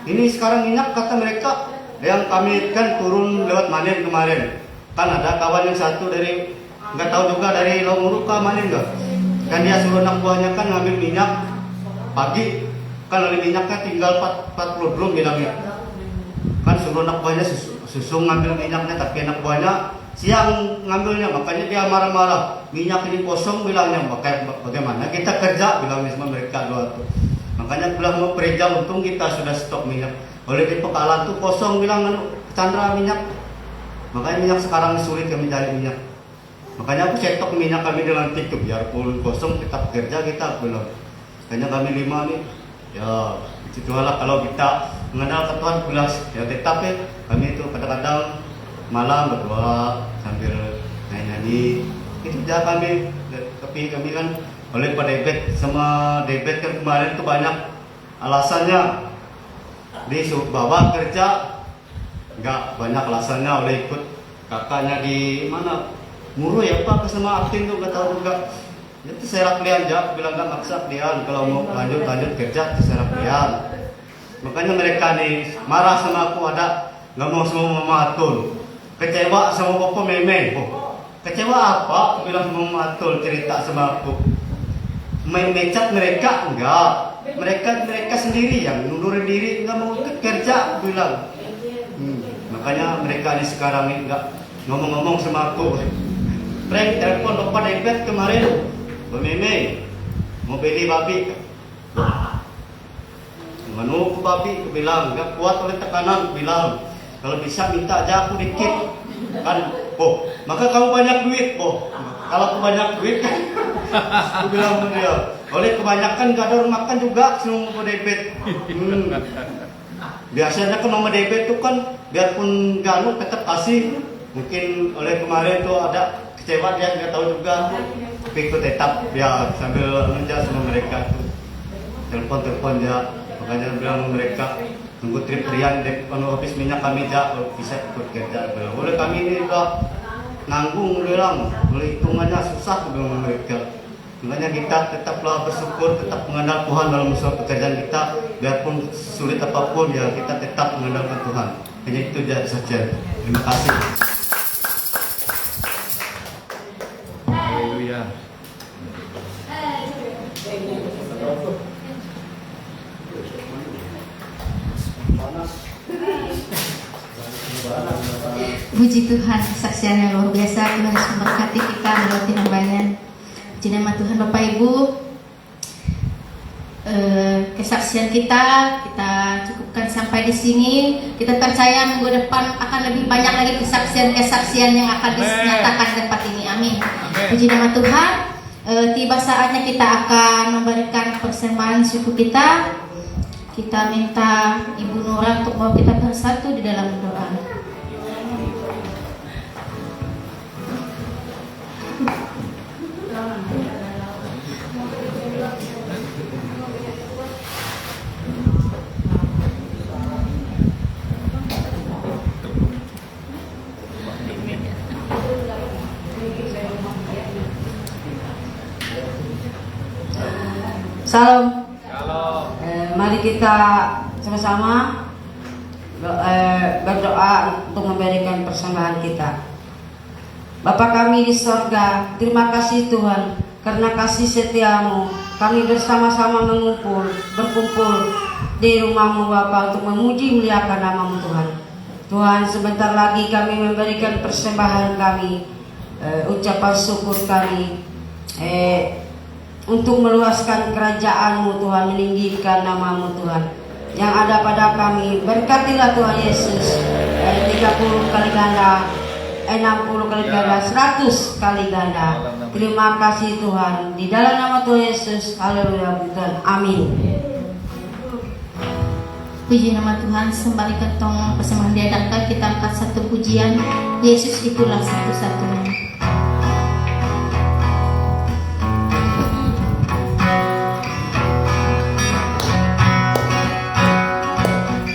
Ini sekarang minyak kata mereka yang kami kan turun lewat Manen kemarin. Kan ada kawan yang satu dari nggak tahu juga dari Lomuruka Manen nggak. Kan dia suruh anak buahnya kan ngambil minyak pagi. Kan oleh minyaknya tinggal 40 drum bilangnya. Kan suruh anak buahnya susung ngambil minyaknya, tapi anak buahnya siang ngambilnya, makanya dia marah-marah. Minyak ini kosong bilangnya, bagaimana kita kerja bilangnya sama mereka dua tuh. Makanya bilang mau gereja, untung kita sudah stok minyak. Oleh di Pekalan tuh kosong bilang Chandra minyak. Makanya minyak sekarang sulit kami cari minyak. Makanya aku cetok minyak kami di lantik tuh, biarpun kosong tetap kerja kita bilang. Makanya kami 5 nih. Ya, itulah kalau kita mengenal Tuhan pulas ya, tetapi kami itu kadang-kadang malam berdoa sambil nyanyi. Itu saja kami, tapi kami kan oleh Pak Debet sama Debet kan kemarin itu banyak alasannya disuruh bawa kerja, enggak banyak alasannya oleh ikut kakaknya di mana Muru ya Pak sama Aktin tuh nggak tahu juga. Itu serak kalian aja, bilang gak maksa kalian kalau mau lanjut kerja terserah kalian. Makanya mereka nih marah sama aku, ada nggak mau sama Mama Atul, kecewa sama Papa Meme. Kecewa apa? Aku bilang sama Mama Atul cerita sama aku. Mecat mereka enggak, mereka sendiri yang mundurin diri nggak mau ikut kerja. Aku bilang. Makanya mereka nih sekarang ini nggak ngomong-ngomong sama aku. Prank telepon Bapak Debet kemarin. Meme, mau beli babi. Manu aku babi, aku bilang, gak kuat oleh tekanan, aku bilang, kalau bisa minta aja aku dikit. Kan, maka kamu banyak duit, kalau aku banyak duit kan, aku bilang sama dia, oleh kebanyakan gak ada orang makan juga, semua mau debet. Biasanya kan mama debet tuh kan, biarpun ganu tetap kasih. Mungkin oleh kemarin tuh ada kecewa dia nggak tahu juga, tapi ikut tetap ya sambil mengejar sama mereka tuh telepon dia, makanya bilang sama mereka tunggu trip Rian kalau habis minyak kami aja bisa ikut kerja. Boleh kami ini udah nanggung bilang, boleh hitungannya susah bilang mereka. Makanya kita tetaplah bersyukur, tetap mengenal Tuhan dalam usaha pekerjaan kita, biarpun sulit apapun ya kita tetap mengandalkan Tuhan. Hanya itu saja. Terima kasih. Haleluya. Puji Tuhan, kesaksian yang luar biasa. Tuhan Yesus memberkati kita melewati namanya. Puji nama Tuhan. Bapak Ibu, kesaksian kita cukupkan sampai di sini. Kita percaya minggu depan akan lebih banyak lagi kesaksian-kesaksian yang akan dinyatakan di tempat ini. Amin. Puji nama Tuhan. Tiba saatnya kita akan memberikan persembahan syukur kita. Kita minta Ibu Nora untuk bawa kita bersatu di dalam doa. Salam. Mari kita sama-sama berdoa untuk memberikan persembahan kita. Bapa kami di sorga, terima kasih Tuhan, karena kasih setiamu kami bersama-sama berkumpul di rumahmu Bapa untuk memuji muliakan namamu Tuhan. Tuhan, sebentar lagi kami memberikan persembahan kami, ucapan syukur kami, untuk meluaskan kerajaan-Mu Tuhan, meninggikan nama-Mu Tuhan yang ada pada kami. Berkatilah Tuhan Yesus 30 kali ganda, 60 kali ganda, 100 kali ganda. Terima kasih Tuhan. Di dalam nama Tuhan Yesus, haleluya Tuhan. Amin. Puji nama Tuhan, sembari ketong persembahan diadakan, kita angkat satu pujian, Yesus itulah satu-satunya.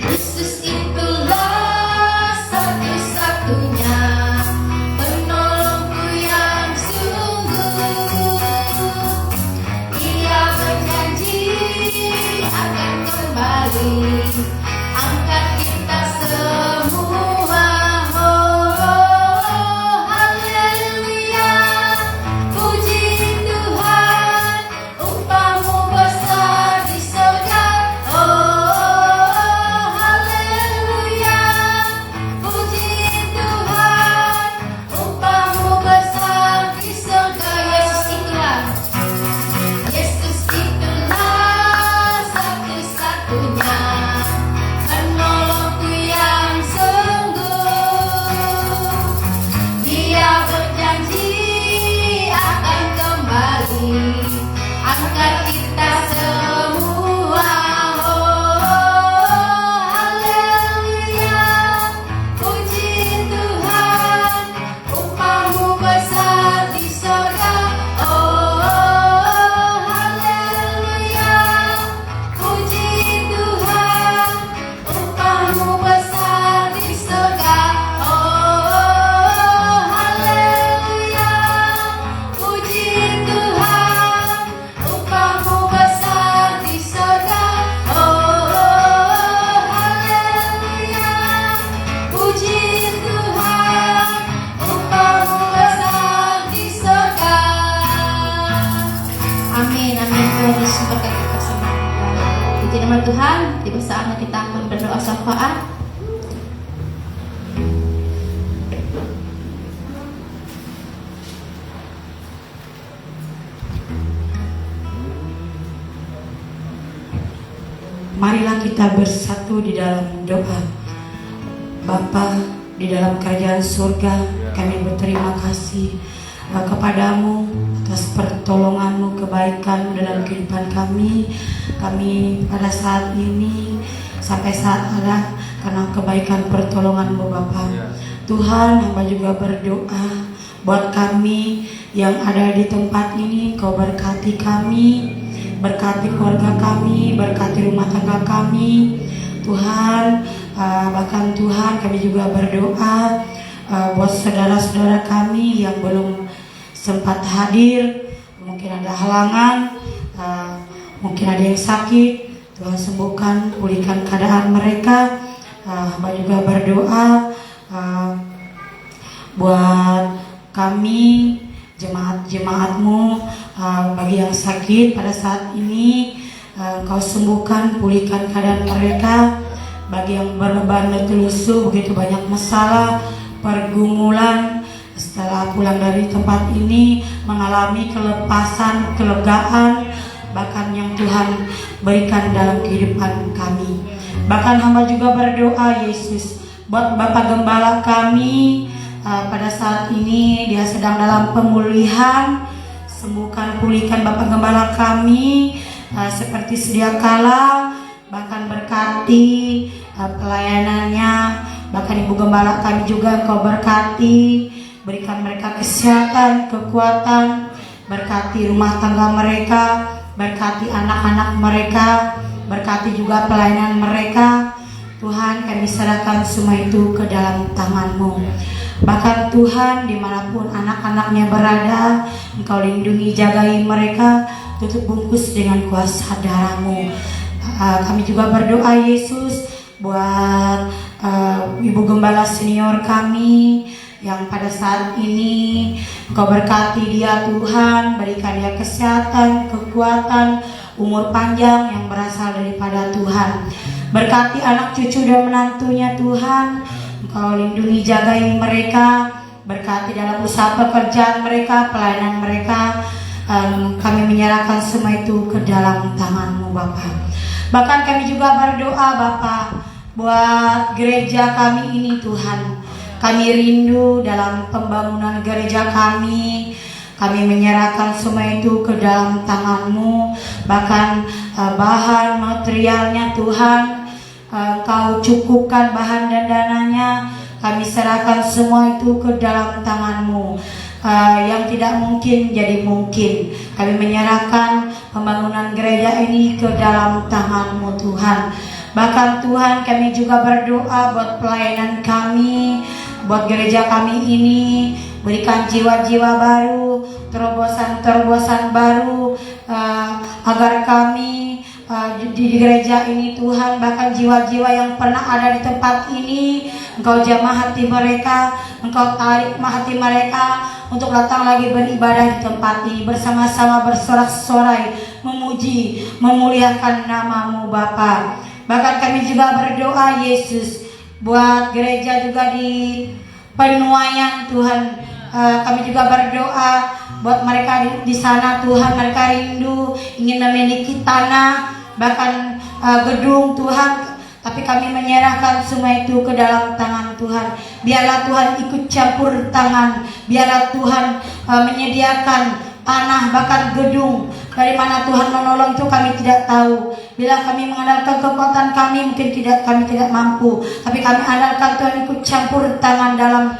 Yesus itulah satu-satunya penolongku yang sungguh. Ia berjanji akan kembali angkat kita semua. Haleluya, puji Tuhan, upamu besar di surga. Haleluya, puji Tuhan, upamu besar di surga. Yesus itulah satu-satunya penolongku yang sungguh. Dia berjanji akan kembali angkat kita semua. Haleluya, puji Tuhan, upamu besar di surga. Haleluya, puji Tuhan, upamu besar di surga. Haleluya, puji Tuhan, upamu besar di surga. Haleluya, puji Tuhan, upamu besar di surga. Amin, amin. Tuhan Yesus berkati kita semua. Puji nama Tuhan. Tiba saatnya kita akan berdoa syafaat. Marilah kita bersatu di dalam doa. Bapa di dalam kerajaan surga, kami berterima kasih kepadamu atas pertolonganmu, kebaikanmu dalam kehidupan kami. Kami pada saat ini sampai saat ada karena kebaikan pertolonganmu Bapa. Tuhan, hamba juga berdoa buat kami yang ada di tempat ini. Kau berkati kami, berkati keluarga kami, berkati rumah tangga kami Tuhan. Bahkan Tuhan, kami juga berdoa buat saudara-saudara kami yang belum sempat hadir. Mungkin ada halangan, mungkin ada yang sakit. Tuhan sembuhkan, pulihkan keadaan mereka. Hamba juga berdoa buat kami, jemaat-jemaatmu, bagi yang sakit pada saat ini, Kau sembuhkan, pulihkan keadaan mereka. Bagi yang berbeban letih lesu, begitu banyak masalah, pergumulan, setelah pulang dari tempat ini mengalami kelepasan, kelegaan, bahkan yang Tuhan berikan dalam kehidupan kami. Bahkan hamba juga berdoa Yesus buat Bapak Gembala kami, pada saat ini dia sedang dalam pemulihan. Sembuhkan, pulihkan Bapak Gembala kami seperti sedia kala, bahkan berkati pelayanannya. Bahkan Ibu Gembala kami juga Kau berkati, berikan mereka kesehatan, kekuatan, berkati rumah tangga mereka, berkati anak-anak mereka, berkati juga pelayanan mereka. Tuhan, kami serahkan semua itu ke dalam tangan-Mu. Bahkan Tuhan, dimanapun anak-anaknya berada, Engkau lindungi, jagai mereka, tutup bungkus dengan kuasa darah-Mu. Kami juga berdoa Yesus buat Ibu Gembala senior kami yang pada saat ini Engkau berkati dia Tuhan, berikan dia kesehatan, kekuatan, umur panjang yang berasal daripada Tuhan. Berkati anak cucu dan menantunya Tuhan, Engkau lindungi, jagai mereka, berkati dalam usaha pekerjaan mereka, pelayanan mereka. Kami menyerahkan semua itu ke dalam tangan-Mu Bapa. Bahkan kami juga berdoa Bapa, buat gereja kami ini Tuhan. Kami rindu dalam pembangunan gereja kami. Kami menyerahkan semua itu ke dalam tangan-Mu. Bahkan bahan materialnya Tuhan, Kau cukupkan bahan dan dananya. Kami serahkan semua itu ke dalam tangan-Mu. Yang tidak mungkin jadi mungkin. Kami menyerahkan pembangunan gereja ini ke dalam tangan-Mu Tuhan. Bahkan Tuhan, kami juga berdoa buat pelayanan kami, buat gereja kami ini. Berikan jiwa-jiwa baru, terobosan-terobosan baru, agar kami di gereja ini Tuhan, bahkan jiwa-jiwa yang pernah ada di tempat ini, Engkau jamah hati mereka, Engkau tarik hati mereka untuk datang lagi beribadah di tempat ini, bersama-sama bersorak-sorai, memuji, memuliakan nama-Mu Bapa. Bahkan kami juga berdoa Yesus, buat gereja juga di penuaian Tuhan. Kami juga berdoa buat mereka di sana Tuhan, mereka rindu ingin memiliki tanah, bahkan gedung Tuhan, tapi kami menyerahkan semua itu ke dalam tangan Tuhan. Biarlah Tuhan ikut campur tangan, biarlah Tuhan menyediakan tanah, bahkan gedung. Dari mana Tuhan menolong itu kami tidak tahu. Bila kami mengandalkan kekuatan kami, mungkin kami tidak mampu, tapi kami andalkan Tuhan ikut campur tangan dalam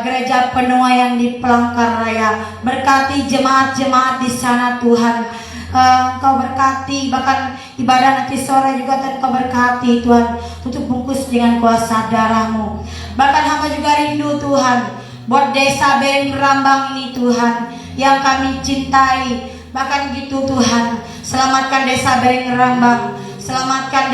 gereja penuaian di Palangkaraya. Berkati jemaat-jemaat di sana Tuhan. Engkau berkati, bahkan ibadah nanti sore juga Engkau berkati Tuhan, tutup bungkus dengan kuasa darah-Mu. Bahkan hamba juga rindu Tuhan buat desa Bereng Rambang ini Tuhan, yang kami cintai. Bahkan gitu Tuhan, selamatkan desa Bereng Rambang, selamatkan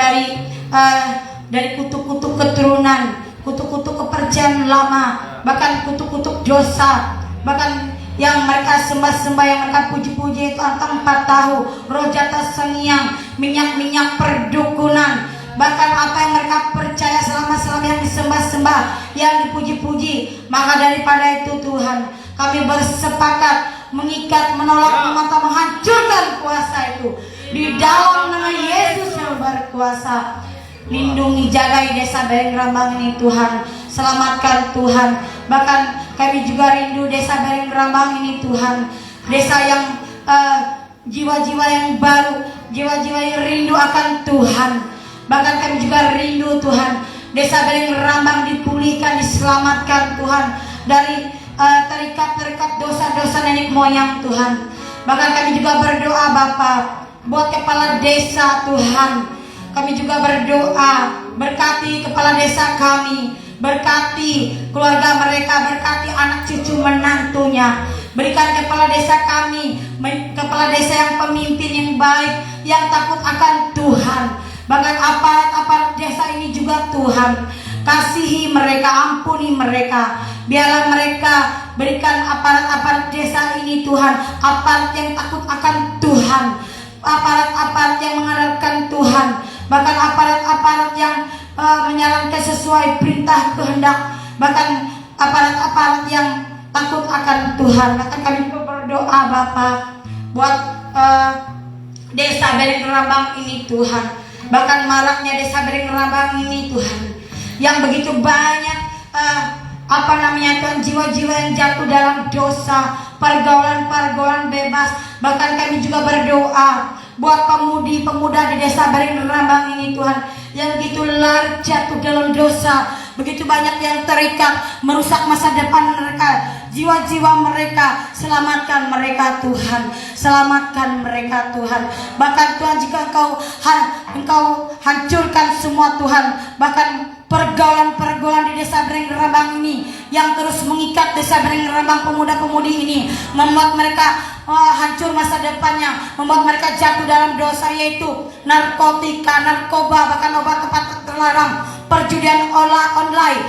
dari kutuk-kutuk keturunan, kutuk-kutuk kepercayaan lama, bahkan kutuk-kutuk dosa, bahkan yang mereka sembah-sembah, yang mereka puji-puji itu angka 4 tahu, roh jatah sengiang, minyak-minyak perdukunan, bahkan apa yang mereka percaya selama-selama yang disembah-sembah, yang dipuji-puji. Maka daripada itu Tuhan, kami bersepakat mengikat, menolak, memantau, menghancurkan kuasa itu di dalam nama Yesus yang berkuasa. Lindungi, jagai desa Bereng Rambang ini Tuhan, selamatkan Tuhan. Bahkan kami juga rindu desa Bereng Rambang ini Tuhan, desa yang jiwa-jiwa yang baru, jiwa-jiwa yang rindu akan Tuhan. Bahkan kami juga rindu Tuhan, desa Bereng Rambang dipulihkan, diselamatkan Tuhan dari terikat dosa-dosa nenek moyang Tuhan. Bahkan kami juga berdoa Bapa buat kepala desa Tuhan. Kami juga berdoa, berkati kepala desa kami, berkati keluarga mereka, berkati anak cucu menantunya. Berikan kepala desa kami, kepala desa yang pemimpin yang baik, yang takut akan Tuhan. Bahkan aparat-aparat desa ini juga Tuhan, kasihi mereka, ampuni mereka. Biarlah mereka, berikan aparat-aparat desa ini Tuhan, aparat yang takut akan Tuhan, aparat-aparat yang mengandalkan Tuhan, bahkan aparat-aparat yang menjalankan sesuai perintah kehendak, bahkan aparat-aparat yang takut akan Tuhan. Bahkan kami juga berdoa Bapa buat desa Bereng Rambang ini Tuhan, bahkan maraknya desa Bereng Rambang ini Tuhan, yang begitu banyak Tuhan, jiwa-jiwa yang jatuh dalam dosa, pergaulan-pergaulan bebas. Bahkan kami juga berdoa buat pemudi-pemuda di desa Bereng Rambang ini Tuhan, yang begitu larut jatuh dalam dosa, begitu banyak yang terikat, merusak masa depan mereka, jiwa-jiwa mereka. Selamatkan mereka Tuhan, selamatkan mereka Tuhan. Bahkan Tuhan, jika Engkau hancurkan semua Tuhan, bahkan pergaulan-pergaulan di desa Bereng Rambang ini yang terus mengikat desa Bereng Rambang, pemuda-pemudi ini, membuat mereka hancur masa depannya, membuat mereka jatuh dalam dosa, yaitu narkotika, narkoba, bahkan obat-obat terlarang, perjudian online,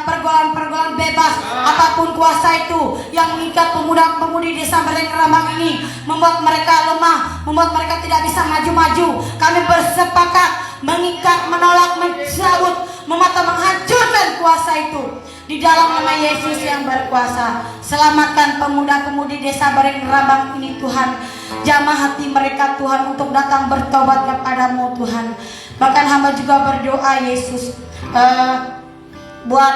pergaulan-pergaulan bebas, apapun kuasa itu yang mengikat pemuda-pemudi desa Bereng Rambang ini, membuat mereka lemah, membuat mereka tidak bisa maju-maju. Kami bersepakat mengikat, menolak, mencabut, memata, menghancurkan kuasa itu di dalam nama Yesus yang berkuasa. Selamatkan pemuda-pemudi desa Bereng Rambang ini Tuhan, jamah hati mereka Tuhan untuk datang bertobat kepadamu Tuhan. Bahkan hamba juga berdoa Yesus buat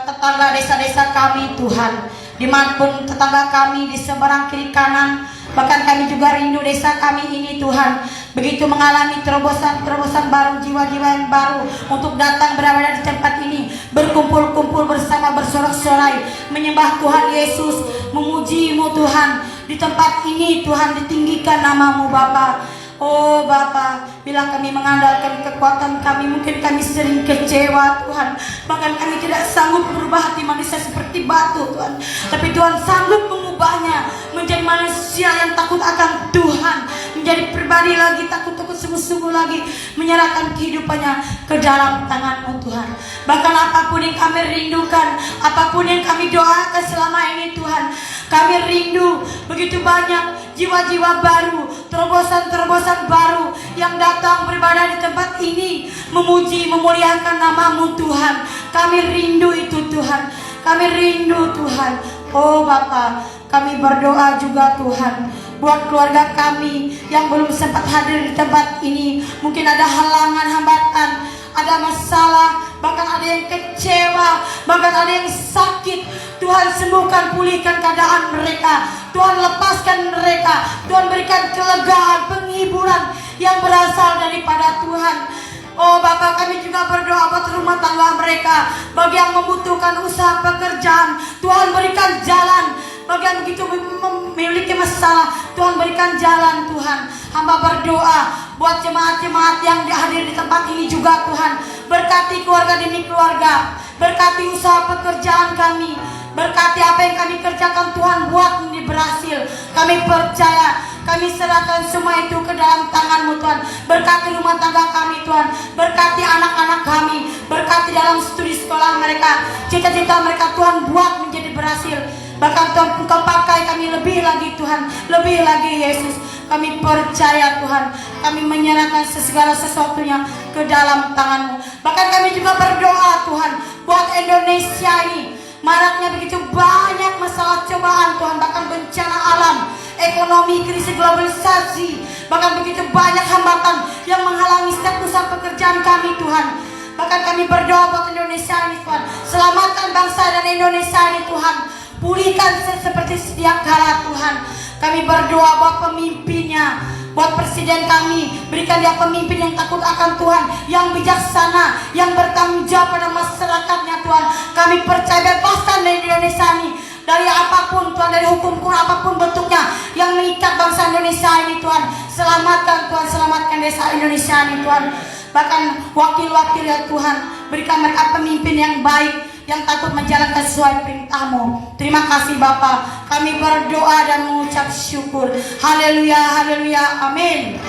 tetangga desa-desa kami Tuhan, dimanapun tetangga kami di seberang kiri kanan. Bahkan kami juga rindu desa kami ini Tuhan, begitu mengalami terobosan baru, jiwa-jiwa yang baru untuk datang berada di tempat ini, berkumpul-kumpul bersama, bersorak-sorai, menyembah Tuhan Yesus, memuji-Mu Tuhan. Di tempat ini Tuhan, ditinggikan nama-Mu Bapa. Oh Bapa, bila kami mengandalkan kekuatan kami, mungkin kami sering kecewa Tuhan. Bahkan kami tidak sanggup berubah hati manusia seperti batu Tuhan. Tapi Tuhan sanggup mengubahnya menjadi manusia yang takut akan Tuhan, menjadi pribadi lagi, takut-takut sungguh-sungguh lagi, menyerahkan kehidupannya ke dalam tangan-Mu Tuhan. Bahkan apapun yang kami rindukan, apapun yang kami doakan selama ini Tuhan, kami rindu begitu banyak jiwa-jiwa baru, terobosan-terobosan baru yang datang beribadah di tempat ini, memuji, memuliakan nama-Mu Tuhan. Kami rindu itu Tuhan, kami rindu Tuhan. Oh Bapa, kami berdoa juga Tuhan buat keluarga kami yang belum sempat hadir di tempat ini. Mungkin ada halangan, hambatan, ada masalah, bahkan ada yang kecewa, bahkan ada yang sakit. Tuhan sembuhkan, pulihkan keadaan mereka. Tuhan lepaskan mereka. Tuhan berikan kelegaan, penghiburan yang berasal daripada Tuhan. Oh Bapak, kami juga berdoa buat rumah tangga mereka. Bagi yang membutuhkan usaha pekerjaan, Tuhan berikan jalan. Bagi yang begitu memiliki masalah, Tuhan berikan jalan Tuhan. Hamba berdoa buat jemaat-jemaat yang hadir di tempat ini juga Tuhan. Berkati keluarga demi keluarga, berkati usaha pekerjaan kami, berkati apa yang kami kerjakan Tuhan, buat ini berhasil. Kami percaya, kami serahkan semua itu ke dalam tangan-Mu Tuhan. Berkati rumah tangga kami Tuhan, berkati anak-anak kami, berkati dalam studi sekolah mereka, cita-cita mereka Tuhan, buat menjadi berhasil. Bahkan Tuhan, Engkau pakai kami lebih lagi Tuhan, lebih lagi Yesus. Kami percaya Tuhan, kami menyerahkan segala sesuatunya ke dalam tangan-Mu. Bahkan kami juga berdoa Tuhan buat Indonesia ini. Maraknya begitu banyak masalah cobaan Tuhan, bahkan bencana alam, ekonomi, krisis globalisasi, bahkan begitu banyak hambatan yang menghalangi setiap usaha pekerjaan kami Tuhan. Bahkan kami berdoa buat Indonesia ini Tuhan, selamatkan bangsa dan Indonesia ini Tuhan, pulihkan seperti sedia kala Tuhan. Kami berdoa buat pemimpinnya, buat presiden kami, berikan dia pemimpin yang takut akan Tuhan, yang bijaksana, yang bertanggung jawab pada masyarakatnya Tuhan. Kami percaya bebaskan dari Indonesia ini dari apapun Tuhan, dari hukum apapun bentuknya yang mengikat bangsa Indonesia ini Tuhan. Selamatkan Tuhan, selamatkan desa Indonesia ini Tuhan. Bahkan wakil-wakil ya Tuhan, berikan mereka pemimpin yang baik, yang takut menjalankan sesuai perintah-Mu. Terima kasih Bapa, kami berdoa dan mengucap syukur. Haleluya, haleluya, amin.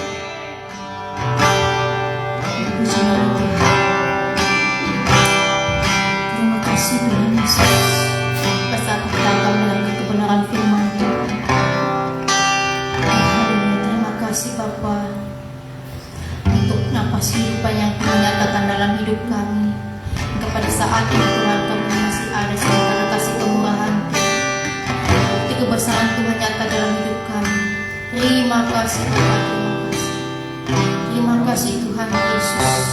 Terima kasih Tuhan Yesus, bersatu datang dengan kebenaran firman-Mu. Haleluya, terima kasih Bapa untuk napas hidup yang Tuhan nyatakan dalam hidup kami. Pada saat ini Tuhan, kami masih ada karena kasih kemurahan, bukti kebesaran Tuhan nyata dalam hidup kami. Terima kasih Tuhan, terima kasih. Terima kasih Tuhan Yesus.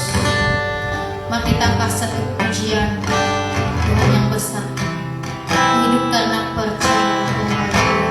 Mari kita kasih satu pujian Tuhan yang besar, hidup karena percaya kepada Tuhan Yesus.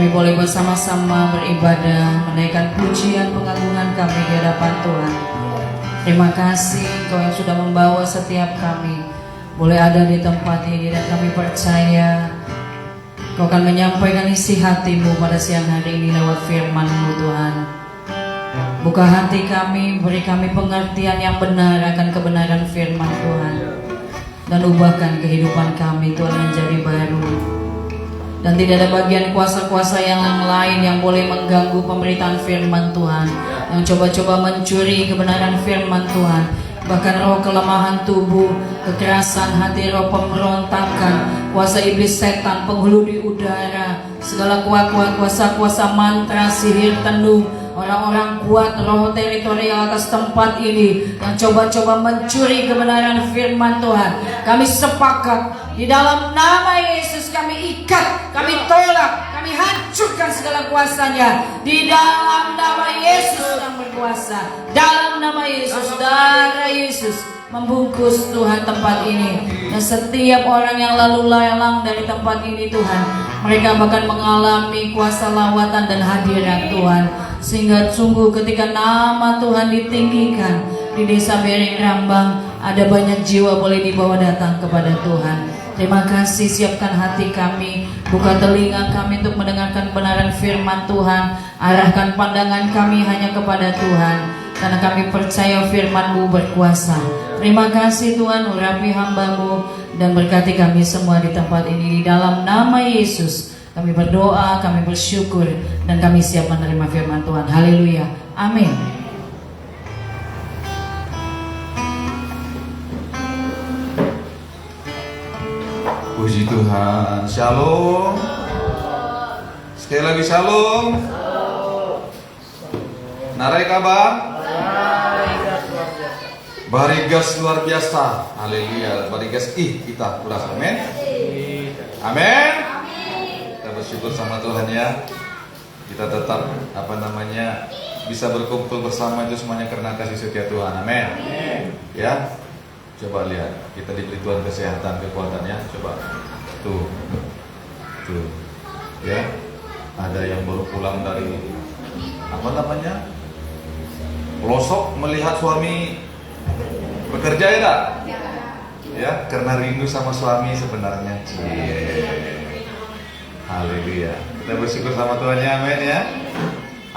kami boleh bersama-sama beribadah, menaikkan pujian pengagungan kami di hadapan Tuhan. Terima kasih Engkau yang sudah membawa setiap kami boleh ada di tempat ini, dan kami percaya Kau akan menyampaikan isi hati-Mu pada siang hari ini lewat firman-Mu Tuhan. Buka hati kami, beri kami pengertian yang benar akan kebenaran firman Tuhan, dan ubahkan kehidupan kami Tuhan menjadi baru. Dan tidak ada bagian kuasa-kuasa yang lain yang boleh mengganggu pemberitaan firman Tuhan, yang coba-coba mencuri kebenaran firman Tuhan. Bahkan roh kelemahan tubuh, kekerasan hati, roh pemberontakan, kuasa iblis setan, penghulu di udara, segala kuasa-kuasa mantra, sihir, tenung, orang-orang kuat, roh teritorial atas tempat ini yang coba-coba mencuri kebenaran firman Tuhan, kami sepakat di dalam nama Yesus, kami ikat, kami tolak, kami hancurkan segala kuasanya di dalam nama Yesus yang berkuasa. Dalam nama Yesus, darah Yesus membungkus Tuhan tempat ini, dan setiap orang yang lalu lalang dari tempat ini Tuhan, mereka bahkan mengalami kuasa lawatan dan hadirat Tuhan, sehingga sungguh ketika nama Tuhan ditinggikan di desa Bering Rambang, ada banyak jiwa boleh dibawa datang kepada Tuhan. Terima kasih, siapkan hati kami, buka telinga kami untuk mendengarkan kebenaran firman Tuhan. Arahkan pandangan kami hanya kepada Tuhan, karena kami percaya firman-Mu berkuasa. Terima kasih Tuhan, urapi hamba-Mu dan berkati kami semua di tempat ini. Di dalam nama Yesus kami berdoa, kami bersyukur, dan kami siap menerima firman Tuhan. Haleluya, amin. Puji Tuhan, shalom. Sekali lagi shalom. Narai kabar? Barigas luar biasa. Haleluya. Barigas kita berasa. Amin. Amin. Kita bersyukur sama Tuhan ya. Kita tetap bisa berkumpul bersama itu semuanya karena kasih setia Tuhan. Amin. Ya. Coba lihat, kita diberi Tuhan kesehatan, kekuatannya. Coba, tuh, ya. Ada yang baru pulang dari pelosok melihat suami bekerja ya, tak? Ya, karena rindu sama suami sebenarnya. Haleluya. Kita bersyukur sama Tuhan ya, amin ya.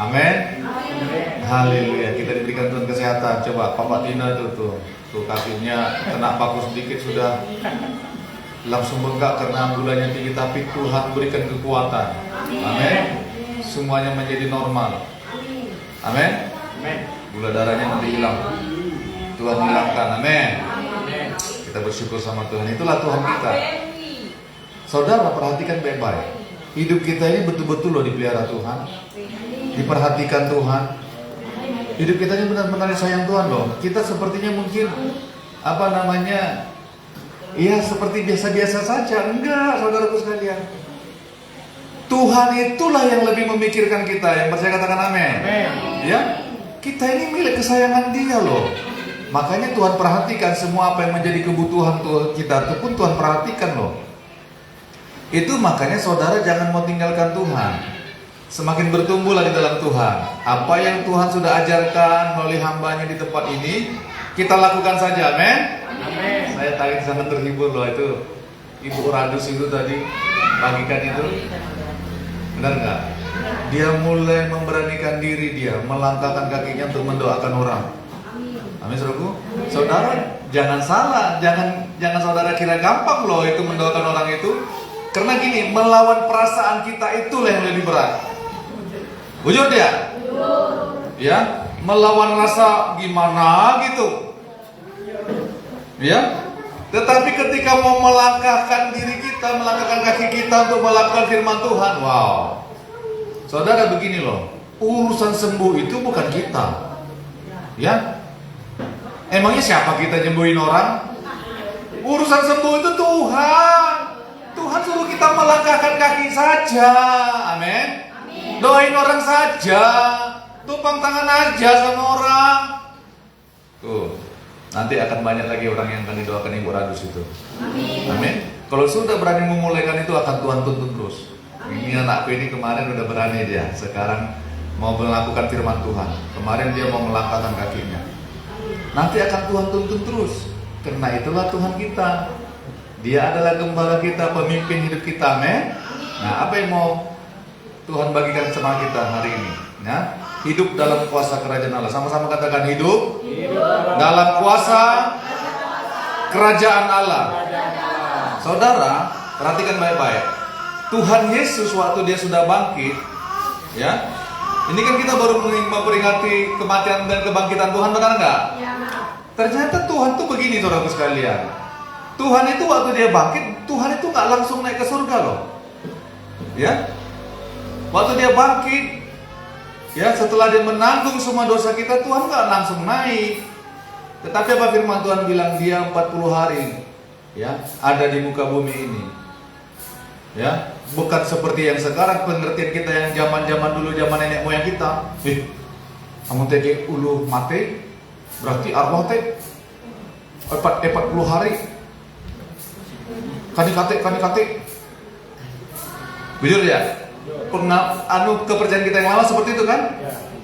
Amin. Haleluya. Kita diberikan Tuhan kesehatan. Coba, Papa Tina tuh kakinya kena paku sedikit sudah langsung bengkak karena gulanya tinggi, tapi Tuhan berikan kekuatan. Amin. Semuanya menjadi normal. Amin. Gula darahnya nanti hilang. Tuhan hilangkan. Amin. Kita bersyukur sama Tuhan. Itulah Tuhan kita. Saudara, perhatikan baik-baik. Hidup kita ini betul-betul loh dipelihara Tuhan, diperhatikan Tuhan. Hidup kita ini benar-benar disayang Tuhan loh. Kita sepertinya mungkin ya seperti biasa-biasa saja. Enggak, saudaraku sekalian. Tuhan itulah yang lebih memikirkan kita. Yang percaya katakan amin. Ya, kita ini milik kesayangan Dia loh. Makanya Tuhan perhatikan semua apa yang menjadi kebutuhan kita itu pun Tuhan perhatikan loh. Itu makanya saudara jangan mau tinggalkan Tuhan. Semakin bertumbuhlah di dalam Tuhan. Apa yang Tuhan sudah ajarkan melalui hambanya di tempat ini, kita lakukan saja, amin. Amin. Saya tadi sangat terhibur loh, itu Ibu Radus itu tadi bagikan itu. Benar nggak? Dia mulai memberanikan diri dia, melangkahkan kakinya untuk mendoakan orang. Amin, saudaraku. Saudara, jangan salah, jangan saudara kira gampang loh itu mendoakan orang itu. Karena gini, melawan perasaan kita itulah yang lebih berat. Wujud ya? Ya, melawan rasa gimana gitu. Ya. Tetapi ketika mau melangkahkan diri kita, melangkahkan kaki kita untuk melakukan firman Tuhan, wow. Saudara begini loh, urusan sembuh itu bukan kita. Ya. Emangnya siapa kita nyembuhin orang? Urusan sembuh itu Tuhan. Tuhan suruh kita melangkahkan kaki saja. Amin. Doain orang saja, tumpang tangan aja sama orang. Tuh, nanti akan banyak lagi orang yang akan didoakan Ibu Radus itu. Amin. Kalau sudah berani memulaikan itu akan Tuhan tuntun terus. Ini anakku ini kemarin udah berani dia. Sekarang mau melakukan firman Tuhan. Kemarin dia mau melangkahkan kakinya. Nanti akan Tuhan tuntun terus. Karena itulah Tuhan kita. Dia adalah gembala kita, pemimpin hidup kita, amin. Nah, apa yang mau Tuhan bagikan sama kita hari ini? Nah, hidup dalam kuasa kerajaan Allah. Sama-sama katakan hidup dalam kuasa kerajaan Allah. Saudara, perhatikan baik-baik. Tuhan Yesus waktu dia sudah bangkit, ya. Ini kan kita baru memperingati kematian dan kebangkitan Tuhan, benar nggak? Ternyata Tuhan tuh begini, saudaraku sekalian. Tuhan itu waktu dia bangkit, Tuhan itu nggak langsung naik ke surga loh, ya. Waktu dia bangkit, ya, setelah dia menanggung semua dosa kita, Tuhan nggak langsung naik. Tetapi apa firman Tuhan bilang, dia 40 hari, ya, ada di muka bumi ini, ya. Bukan seperti yang sekarang pengertian kita yang zaman-zaman dulu, zaman nenek moyang kita. Kamu tege ulu mati, berarti arwah teh 40 hari. Kani-kate. Jujur ya? Kepercayaan kita yang lama seperti itu kan?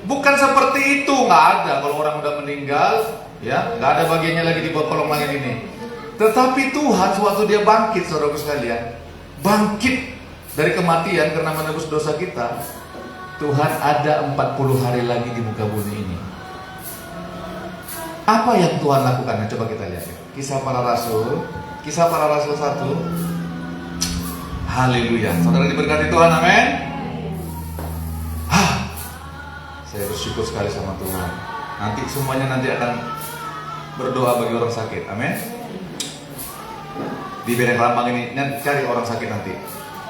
Bukan seperti itu, nggak ada. Kalau orang udah meninggal, ya, nggak ada bagiannya lagi di bawah kolong langit ini. Tetapi Tuhan waktu dia bangkit, saudaraku sekalian, bangkit dari kematian karena menebus dosa kita, Tuhan ada 40 hari lagi di muka bumi ini. Apa yang Tuhan lakukan? Nah, coba kita lihat ya. Kisah Para Rasul 1. Haleluya. Saudara diberkati Tuhan, amin. Saya bersyukur sekali sama Tuhan. Nanti semuanya akan berdoa bagi orang sakit, amin. Di Bereng Lambang ini cari orang sakit nanti,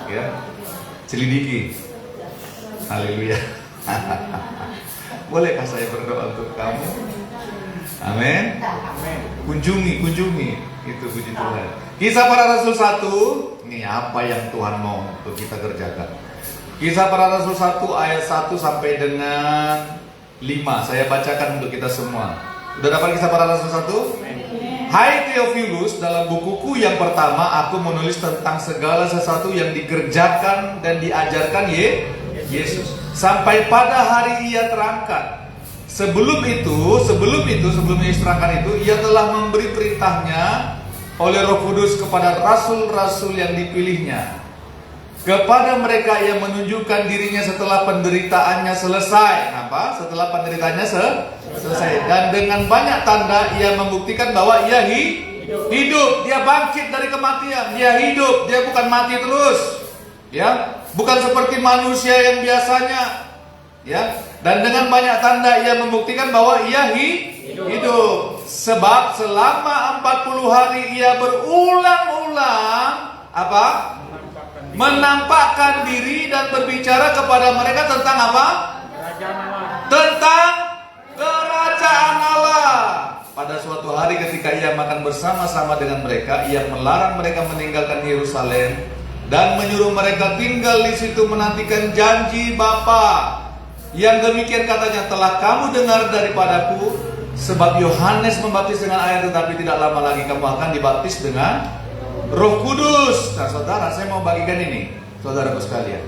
ya, selidiki. Haleluya. Bolehkah saya berdoa untuk kamu? Amin. Kunjungi. Itu puji Tuhan. Kisah Para Rasul 1. Ini apa yang Tuhan mau untuk kita kerjakan. Kisah Para Rasul 1 ayat 1 sampai dengan 5. Saya bacakan untuk kita semua. Udah dapat Kisah Para Rasul 1? Hai Theophilus, dalam bukuku yang pertama aku menulis tentang segala sesuatu yang dikerjakan dan diajarkan Yesus sampai pada hari ia terangkat. Sebelum Yesus terangkat itu, ia telah memberi perintahnya oleh Roh Kudus kepada rasul-rasul yang dipilihnya. Kepada mereka ia menunjukkan dirinya setelah penderitaannya selesai. Apa? Setelah penderitaannya selesai. Dan dengan banyak tanda ia membuktikan bahwa ia hidup. Dia bangkit dari kematian. Dia hidup. Dia bukan mati terus. Ya, bukan seperti manusia yang biasanya. Ya, dan dengan banyak tanda ia membuktikan bahwa ia hidup. Sebab selama 40 hari ia berulang-ulang apa? Menampakkan diri dan berbicara kepada mereka tentang apa? Tentang kerajaan Allah. Pada suatu hari ketika ia makan bersama-sama dengan mereka, ia melarang mereka meninggalkan Yerusalem dan menyuruh mereka tinggal di situ menantikan janji Bapa. Yang demikian katanya, telah kamu dengar daripadaku, sebab Yohanes membaptis dengan air, tetapi tidak lama lagi kamu akan dibaptis dengan Roh Kudus. Nah saudara, saya mau bagikan ini, saudaraku sekalian.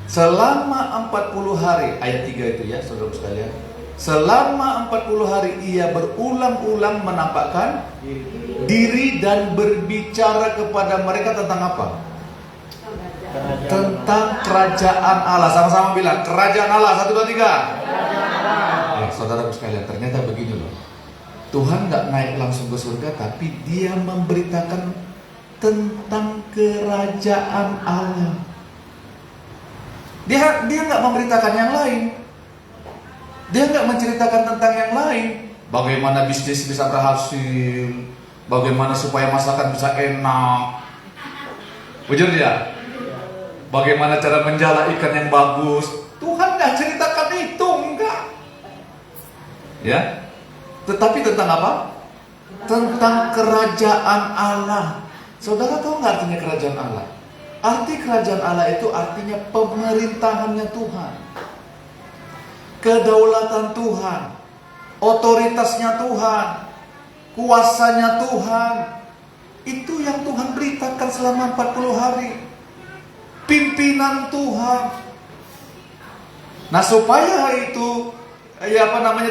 Selama 40 hari, ayat 3 itu ya, saudaraku sekalian. Selama 40 hari ia berulang-ulang menampakkan diri dan berbicara kepada mereka tentang apa? Tentang kerajaan Allah. Sama-sama bilang, kerajaan Allah. 1, 2, 3. Ya, saudaraku sekalian, ternyata begini loh. Tuhan gak naik langsung ke surga, tapi dia memberitakan tentang kerajaan Allah. Dia gak memberitakan yang lain. Dia gak menceritakan tentang yang lain. Bagaimana bisnis bisa berhasil, bagaimana supaya masakan bisa enak. Bujur dia? Bagaimana cara menjala ikan yang bagus. Tuhan gak ceritakan itu, enggak. Ya, tetapi tentang apa? Tentang kerajaan Allah. Saudara tahu nggak artinya kerajaan Allah? Arti kerajaan Allah itu artinya pemerintahannya Tuhan, kedaulatan Tuhan, otoritasnya Tuhan, kuasanya Tuhan. Itu yang Tuhan beritakan selama 40 hari. pimpinan Tuhan. Nah, supaya itu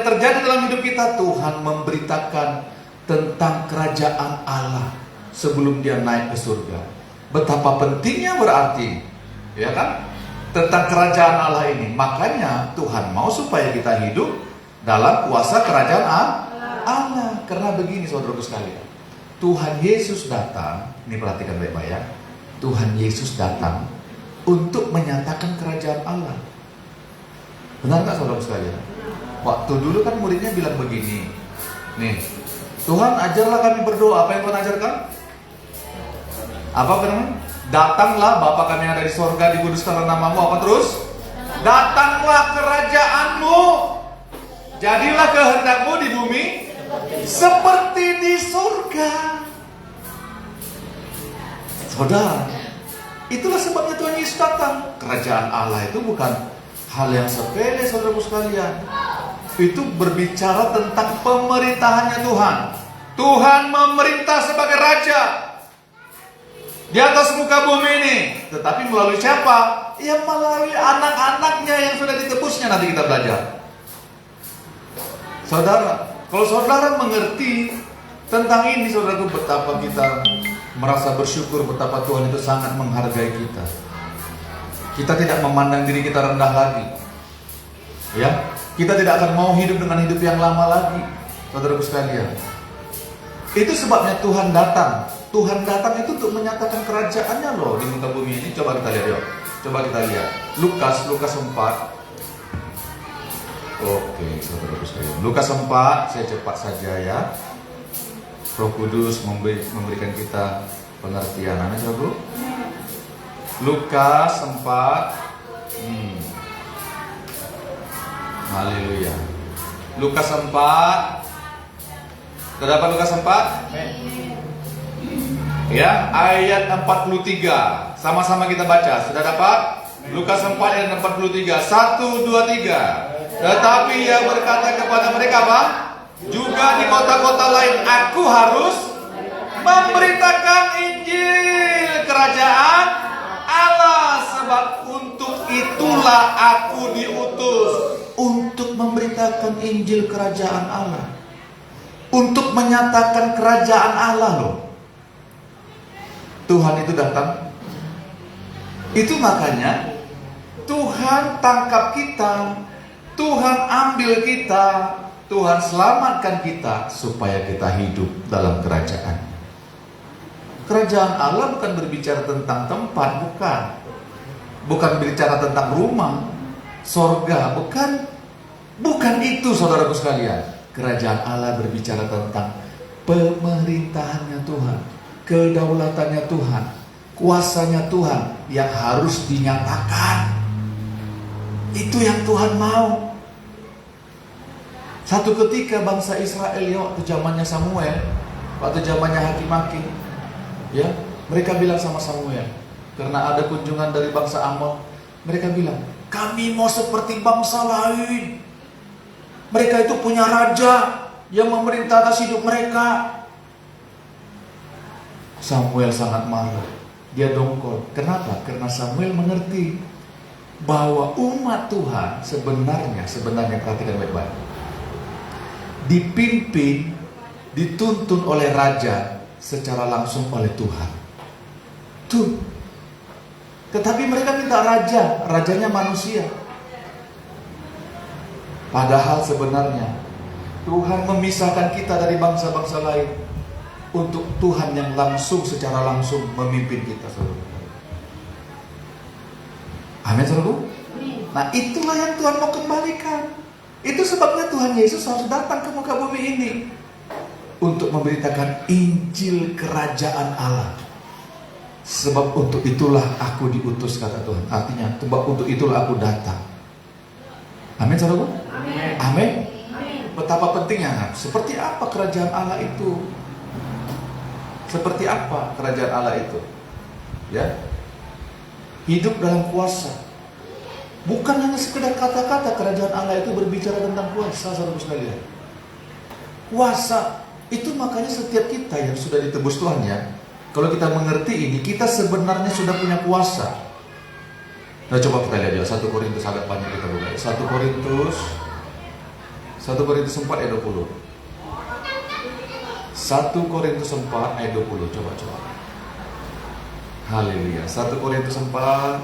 terjadi dalam hidup kita, Tuhan memberitakan tentang kerajaan Allah sebelum dia naik ke surga. Betapa pentingnya berarti, ya kan? Tentang kerajaan Allah ini. Makanya Tuhan mau supaya kita hidup dalam kuasa kerajaan Allah. Karena begini saudaraku sekalian, Tuhan Yesus datang, ini perhatikan baik-baik ya. Tuhan Yesus datang untuk menyatakan kerajaan Allah. Benar nggak saudaraku sekalian? Waktu dulu kan muridnya bilang begini, nih, Tuhan ajarlah kami berdoa. Apa yang Tuhan ajarkan? Apa namanya? Datanglah Bapa kami yang ada di sorga, dikuduskanlah namamu. Apa terus? Datanglah kerajaanmu, jadilah kehendakmu di bumi seperti di surga. Saudara, itulah sebabnya Tuhan Yesus datang. Kerajaan Allah itu bukan hal yang sepele, saudaraku sekalian. Itu berbicara tentang pemerintahannya Tuhan. Tuhan memerintah sebagai raja di atas muka bumi ini. Tetapi melalui siapa? Ya melalui anak-anaknya yang sudah ditebusnya. Nanti kita belajar. Saudara, kalau saudara mengerti tentang ini, saudaraku, betapa kita merasa bersyukur, betapa Tuhan itu sangat menghargai kita. Kita tidak memandang diri kita rendah lagi. Ya, kita tidak akan mau hidup dengan hidup yang lama lagi, saudaraku sekalian. Itu sebabnya Tuhan datang. Tuhan datang itu untuk menyatakan kerajaannya loh di muka bumi ini. Coba kita lihat yuk. Coba kita lihat Lukas 4. Oke, saudaraku sekalian. Lukas 4, saya cepat saja ya. Roh Kudus memberikan kita pengertian. Amin, saudaraku. Lukas 4. Haleluya. Lukas 4. Sudah dapat Lukas 4? Ya, ayat 43. Sama-sama kita baca. Sudah dapat? Lukas 4 ayat 43. 1, 2, 3. Tetapi ia berkata kepada mereka apa? Juga di kota-kota lain aku harus memberitakan Injil kerajaan Allah, sebab untuk itulah aku diutus, untuk memberitakan Injil kerajaan Allah, untuk menyatakan kerajaan Allah loh. Tuhan itu datang. Itu makanya Tuhan tangkap kita, Tuhan ambil kita, Tuhan selamatkan kita supaya kita hidup dalam kerajaan. Kerajaan Allah bukan berbicara tentang tempat, bukan. Bukan berbicara tentang rumah, sorga, bukan. Bukan itu, saudaraku sekalian. Kerajaan Allah berbicara tentang pemerintahannya Tuhan, kedaulatannya Tuhan, kuasanya Tuhan yang harus dinyatakan. Itu yang Tuhan mau. Satu ketika bangsa Israel ya, waktu zamannya Samuel, waktu zamannya hakim-hakim, ya, mereka bilang sama Samuel, karena ada kunjungan dari bangsa Amon, mereka bilang, kami mau seperti bangsa lain. Mereka itu punya raja yang memerintah atas hidup mereka. Samuel sangat marah. Dia dongkol. Kenapa? Karena Samuel mengerti bahwa umat Tuhan sebenarnya perhatikan baik-baik, dipimpin, dituntun oleh raja secara langsung oleh Tuhan. Tuh. Tetapi mereka minta raja, rajanya manusia. Padahal sebenarnya Tuhan memisahkan kita dari bangsa-bangsa lain untuk Tuhan yang langsung, secara langsung memimpin kita, saudara. Amin, saudara. Nah, itulah yang Tuhan mau kembalikan. Itu sebabnya Tuhan Yesus harus datang ke muka bumi ini untuk memberitakan Injil kerajaan Allah. Sebab untuk itulah aku diutus, kata Tuhan. Artinya, sebab untuk itulah aku datang. Amin, saudara. Amin. Betapa pentingnya, kan? Seperti apa kerajaan Allah itu? Seperti apa kerajaan Allah itu? Ya, hidup dalam kuasa. Bukan hanya sekedar kata-kata. Kerajaan Allah itu berbicara tentang kuasa, saudara sekalian. Kuasa itu, makanya setiap kita yang sudah ditebus Tuhan, ya, kalau kita mengerti ini, kita sebenarnya sudah punya kuasa. Nah, coba kita lihat ya, 1 Korintus agak banyak kita buka. 1 Korintus 4 ayat 20. 1 Korintus 4 ayat 20. Coba. Haleluya. 1 Korintus 4. 1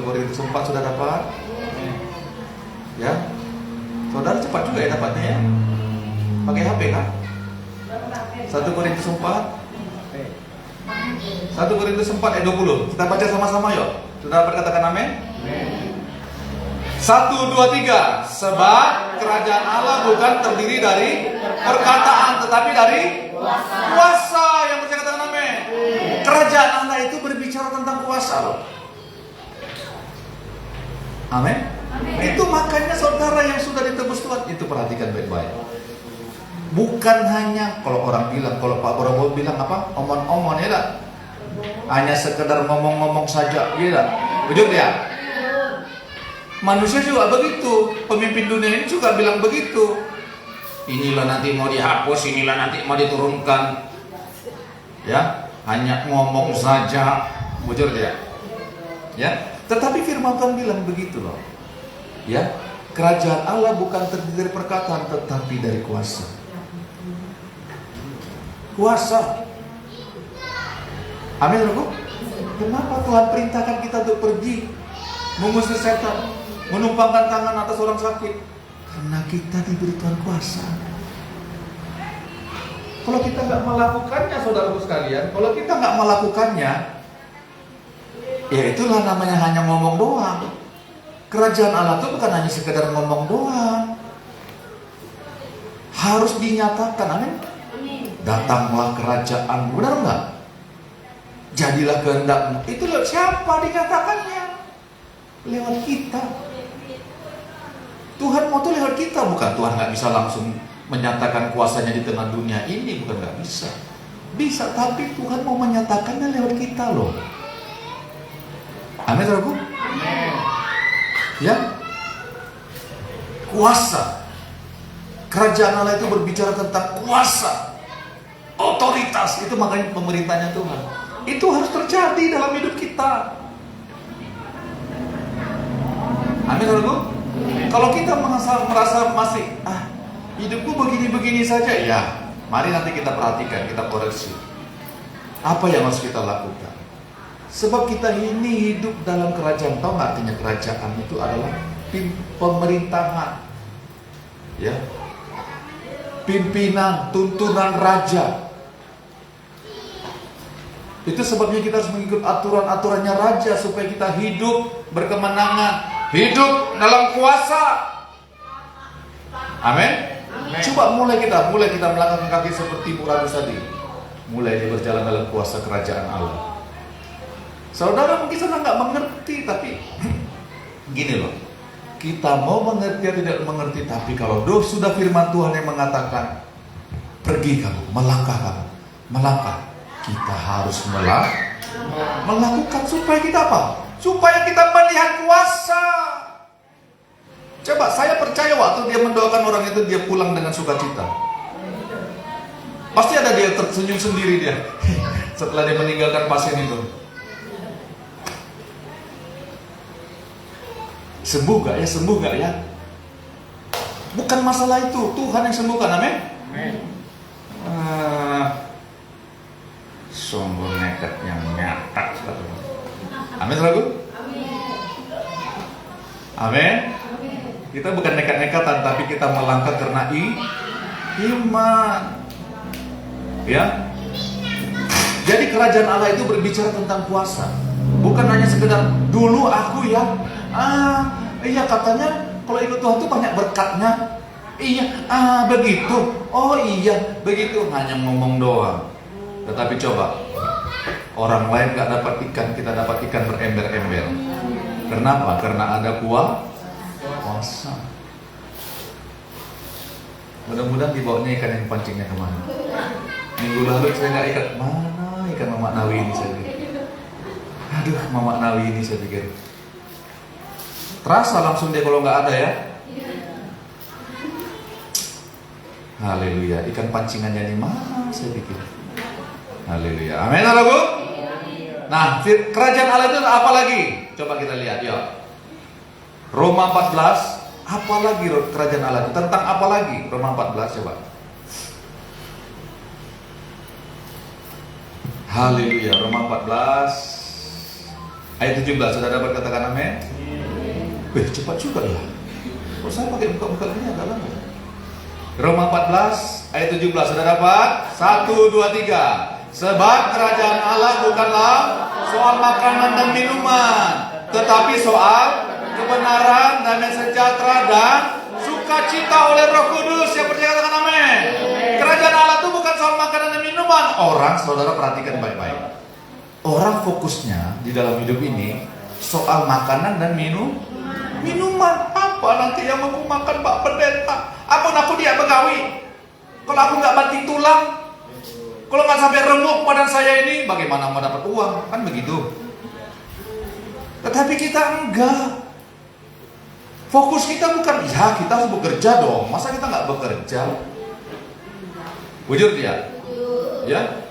Korintus 4 sudah dapat? Ya. Saudara cepat juga ya dapatnya ya. Pakai HP kan? 1 Korintus 4. 1 Korintus 4 ayat 20. Kita baca sama-sama yuk. Sudah dapat, katakan amin? 1, 2, 3. Sebab kerajaan Allah bukan terdiri dari perkataan, tetapi dari kuasa. Yang percaya katakan amin. Kerajaan Allah itu berbicara tentang kuasa loh. Amin. Itu makanya saudara yang sudah ditebus Tuhan, itu perhatikan baik-baik. Bukan hanya kalau orang bilang, kalau Pak Prabowo bilang apa? Omon-omon ya tak? Hanya sekedar ngomong-ngomong saja, ya tak? Betul ya? Manusia juga begitu. Pemimpin dunia ini juga bilang begitu. Inilah nanti mau dihapus, inilah nanti mau diturunkan. Ya, hanya ngomong saja. Betul ya? Ya, tetapi firman Tuhan bilang begitu loh. Ya, kerajaan Allah bukan terdiri dari perkataan, tetapi dari kuasa. Kuasa. Amin, Rogo. Kenapa Tuhan perintahkan kita untuk pergi mengusir setan, menumpangkan tangan atas orang sakit? Karena kita diberi Tuhan kuasa. Kalau kita nggak melakukannya, saudaraku sekalian, kalau kita nggak melakukannya, ya itulah namanya hanya ngomong doang. Kerajaan Allah itu bukan hanya sekedar ngomong doang, harus dinyatakan. Amin. Datanglah kerajaan, benar enggak? Jadilah kehendakmu. Itu lewat siapa dinyatakannya? Lewat kita. Tuhan mau tuh lewat kita, bukan Tuhan nggak bisa langsung menyatakan kuasanya di tengah dunia ini, bukan nggak bisa. Bisa, tapi Tuhan mau menyatakannya lewat kita loh. Amin, saudaraku? Ya, kuasa. Kerajaan Allah itu berbicara tentang kuasa, otoritas. Itu makanya pemerintahnya Tuhan. Itu harus terjadi dalam hidup kita. Amin, saudaraku? Kalau kita merasa masih hidupku begini-begini saja, ya mari nanti kita perhatikan, kita koreksi. Apa yang harus kita lakukan? Sebab kita ini hidup dalam kerajaan. Tahu nggak artinya kerajaan itu adalah pemerintahan, ya, pimpinan, tuntunan raja. Itu sebabnya kita harus mengikut aturan-aturannya raja supaya kita hidup berkemenangan, hidup dalam kuasa. Amin. Coba mulai kita melangkahkan kaki seperti Murabus tadi. Mulai dia berjalan dalam kuasa kerajaan Allah. Saudara mungkin sedang nggak mengerti, tapi gini loh, kita mau mengerti atau tidak mengerti, tapi kalau sudah firman Tuhan yang mengatakan pergi kamu, melangkah, kita harus melakukan supaya kita apa? Supaya kita melihat kuasa. Coba saya percaya waktu dia mendoakan orang itu, dia pulang dengan sukacita. Pasti ada dia tersenyum sendiri dia setelah dia meninggalkan pasien itu. Sembuh gak ya? Bukan masalah itu, Tuhan yang sembuhkan, amin? Sungguh nekat yang nyata. Amin, saudaraku? Amin. Kita bukan nekat-nekatan, tapi kita melangkah karena iman. Ya. Jadi kerajaan Allah itu berbicara tentang kuasa. Bukan hanya sekedar dulu aku ya. Iya katanya kalau ikut Tuhan tuh banyak berkatnya. Iya, begitu. Oh iya, begitu. Hanya ngomong doang. Tetapi coba, orang lain gak dapat ikan, kita dapat ikan berember-ember. Kenapa? Karena ada kuasa. Mudah-mudahan dibawanya ikan yang pancingnya kemana. Minggu lalu saya gak ikan. Mana ikan Mamak Nawi ini saya pikir. Aduh, Mamak Nawi ini saya pikir. Terasa langsung dia kalau nggak ada ya. Haleluya, ikan pancingannya di mana saya pikir. Haleluya, amin, saudaraku. Nah, kerajaan Allah itu apa lagi? Coba kita lihat ya. Roma 14, apa lagi kerajaan Allah itu? Tentang apa lagi? Roma 14 coba. Haleluya. Roma 14 ayat 17. Sudah dapat katakan amin? Cepat juga ya. Kok saya pakai buka-buka ini agak lama. Roma 14 ayat 17. Sudah dapat? 1, 2, 3. Sebab kerajaan Allah bukanlah soal makanan dan minuman, tetapi soal kebenaran, damai sejahtera dan sukacita oleh Roh Kudus. Yang percaya katakan amin. Kerajaan Allah itu bukan soal makanan dan minuman. Orang, saudara perhatikan baik-baik. Orang fokusnya di dalam hidup ini soal makanan dan minuman. Apa nanti yang mau makan Pak Pendeta? Aku dia begawi. Kalau aku nggak banting tulang, kalau nggak sampai remuk badan saya ini, bagaimana mau dapat uang? Kan begitu. Tetapi kita enggak. Fokus kita bukan, ya kita harus bekerja dong. Masa kita nggak bekerja? Bujur dia, ya.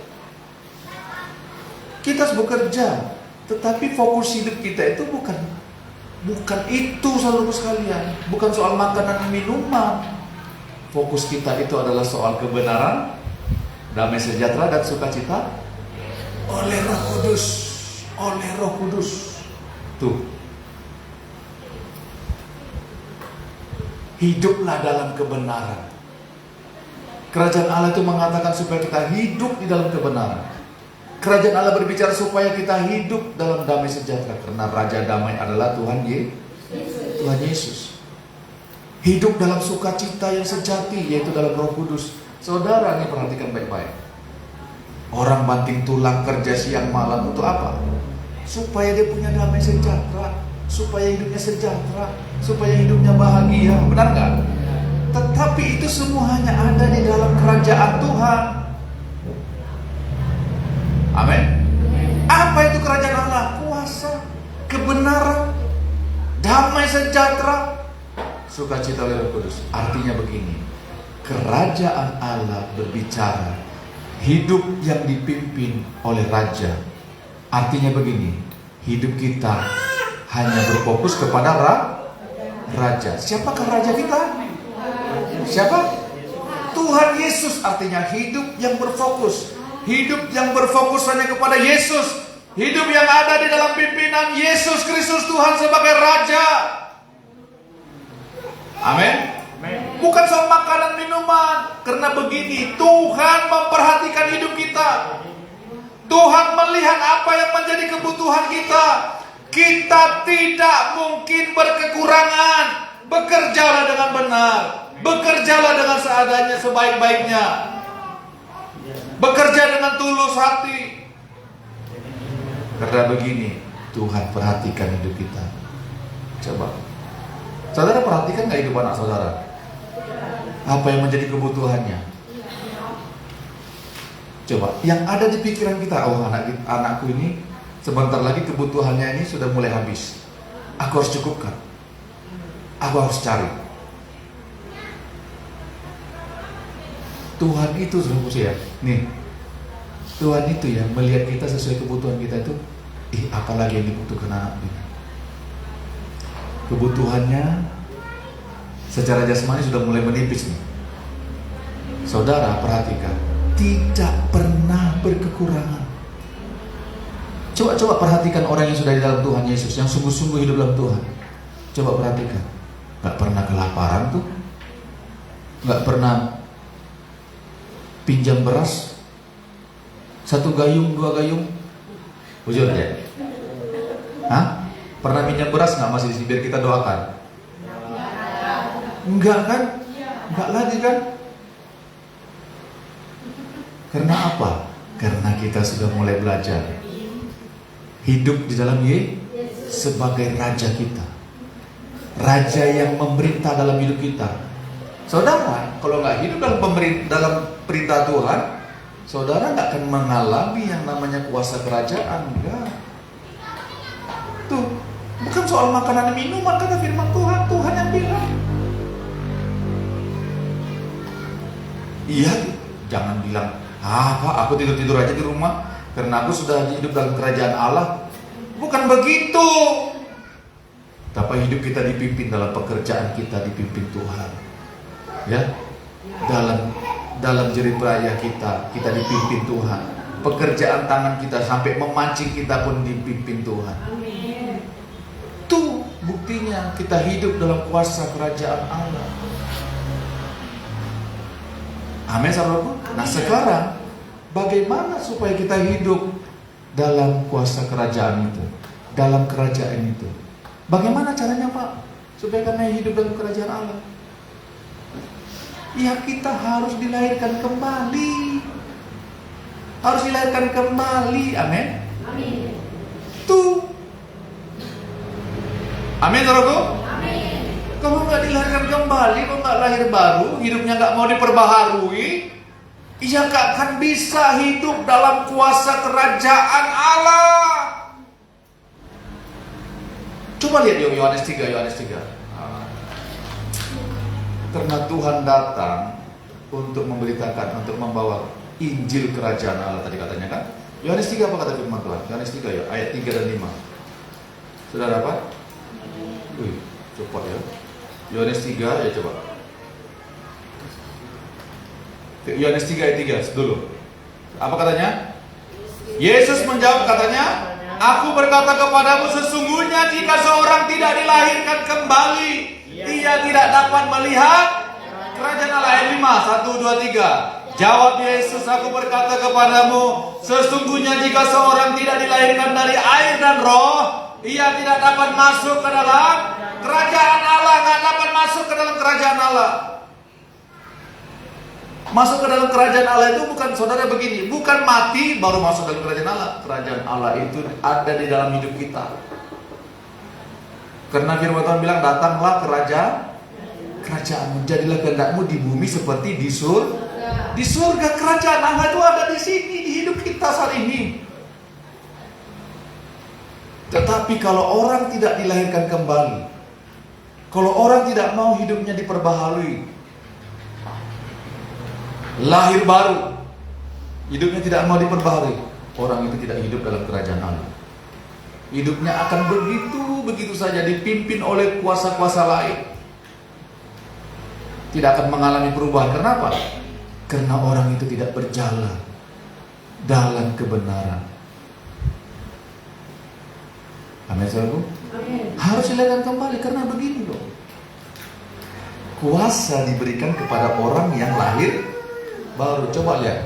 Kita harus bekerja. Tetapi fokus hidup kita itu bukan itu, saudara sekalian. Bukan soal makanan dan minuman. Fokus kita itu adalah soal kebenaran, damai sejahtera dan sukacita oleh Roh Kudus. Oleh Roh Kudus. Tuh. Hiduplah dalam kebenaran. Kerajaan Allah itu mengatakan supaya kita hidup di dalam kebenaran. Kerajaan Allah berbicara supaya kita hidup dalam damai sejahtera. Karena Raja Damai adalah Tuhan Yesus. Hidup dalam sukacita yang sejati, yaitu dalam Roh Kudus. Saudara, nih perhatikan baik-baik. Orang banting tulang kerja siang malam untuk apa? Supaya dia punya damai sejahtera, supaya hidupnya sejahtera, supaya hidupnya bahagia. Benar nggak? Tetapi itu semua hanya ada di dalam kerajaan Tuhan. Amin. Apa itu kerajaan Allah? Kuasa, kebenaran, damai sejahtera, sukacita oleh Roh Kudus. Artinya begini, kerajaan Allah berbicara hidup yang dipimpin oleh Raja. Artinya begini, hidup kita hanya berfokus kepada Raja. Siapakah Raja kita? Siapa? Tuhan Yesus. Artinya hidup yang berfokus. Hidup yang berfokus hanya kepada Yesus. Hidup yang ada di dalam pimpinan Yesus Kristus Tuhan sebagai Raja. Amin. Bukan soal makanan minuman. Karena begini, Tuhan memperhatikan hidup kita. Tuhan melihat apa yang menjadi kebutuhan kita. Kita tidak mungkin berkekurangan. Bekerjalah dengan benar. Bekerjalah dengan seadanya, sebaik-baiknya. Bekerja dengan tulus hati. Karena begini, Tuhan perhatikan hidup kita. Coba, saudara perhatikan gak hidup anak saudara? Apa yang menjadi kebutuhannya? Coba, yang ada di pikiran kita, oh anakku ini sebentar lagi kebutuhannya ini sudah mulai habis. Aku harus cukupkan. Aku harus cari. Tuhan itu saudara ya. Nih, Tuhan itu ya melihat kita sesuai kebutuhan kita itu. Apalagi yang dibutuhkan anak ini. Kebutuhannya secara jasmani sudah mulai menipis nih. Saudara perhatikan, tidak pernah berkekurangan. Coba perhatikan orang yang sudah di dalam Tuhan Yesus, yang sungguh-sungguh hidup dalam Tuhan. Coba perhatikan, gak pernah kelaparan tuh, gak pernah pinjam beras 1 gayung 2 gayung. Jujur ya? Hah? Pernah pinjam beras gak masih di sini biar kita doakan? Enggak kan? Enggak lagi kan? Karena apa? Karena kita sudah mulai belajar hidup di dalam sebagai Raja kita. Raja yang memerintah dalam hidup kita. Saudara, kalau nggak hidup dalam perintah Tuhan, saudara nggak akan mengalami yang namanya kuasa kerajaan. Enggak. Tuh, bukan soal makanan dan minuman, kata firman Tuhan. Tuhan yang bilang. Iya, jangan bilang, Pak, aku tidur-tidur aja di rumah. karena aku sudah hidup dalam kerajaan Allah. Bukan begitu. Tapi hidup kita dipimpin dalam pekerjaan kita, dipimpin Tuhan. Ya, dalam jerih payah kita dipimpin Tuhan. Pekerjaan tangan kita sampai memancing kita pun dipimpin Tuhan. Itu buktinya kita hidup dalam kuasa kerajaan Allah. Amin, saudaraku. Nah sekarang bagaimana supaya kita hidup dalam kuasa kerajaan itu, dalam kerajaan itu? Bagaimana caranya, Pak? Supaya kami hidup dalam kerajaan Allah? Ya kita harus dilahirkan kembali. Harus dilahirkan kembali. Amin. Amin. Tuh. Amin, saudaraku. Amin. Kalau nggak dilahirkan kembali, kalau nggak lahir baru, hidupnya nggak mau diperbaharui, ia nggak akan bisa hidup dalam kuasa kerajaan Allah. Coba lihat Yohanes 3. Karena Tuhan datang untuk memberitakan, untuk membawa Injil kerajaan Allah tadi katanya kan. Yohanes 3 apa kata firman Tuhan? Yohanes 3 ya, ayat 3 dan 5. Sudah dapat? Wih, cepat ya. Yohanes 3 ya coba. Yohanes 3 ayat 3 dulu. Apa katanya? Yesus menjawab katanya, aku berkata kepadamu, sesungguhnya jika seorang tidak dilahirkan kembali, ia tidak dapat melihat kerajaan Allah. Ayat 5, 1, 2, 3. Jawab Yesus, aku berkata kepadamu, sesungguhnya jika seorang tidak dilahirkan dari air dan roh, ia tidak dapat masuk ke dalam kerajaan Allah. Nggak dapat masuk ke dalam kerajaan Allah. Masuk ke dalam kerajaan Allah itu bukan, saudara begini, bukan mati baru masuk dalam kerajaan Allah. Kerajaan Allah itu ada di dalam hidup kita. Karena firman Tuhan bilang, datanglah kerajaanmu, jadilah kehendakmu di bumi seperti di surga. Di surga kerajaan Allah itu ada di sini, di hidup kita saat ini. Tetapi kalau orang tidak dilahirkan kembali, kalau orang tidak mau hidupnya diperbaharui, lahir baru, hidupnya tidak mau diperbaharui, orang itu tidak hidup dalam kerajaan Allah. Hidupnya akan begitu saja dipimpin oleh kuasa-kuasa lain. Tidak akan mengalami perubahan. Kenapa? Karena orang itu tidak berjalan dalam kebenaran. Amin, saudaraku. Harus dilahirkan kembali karena begini loh. Kuasa diberikan kepada orang yang lahir baru. Coba lihat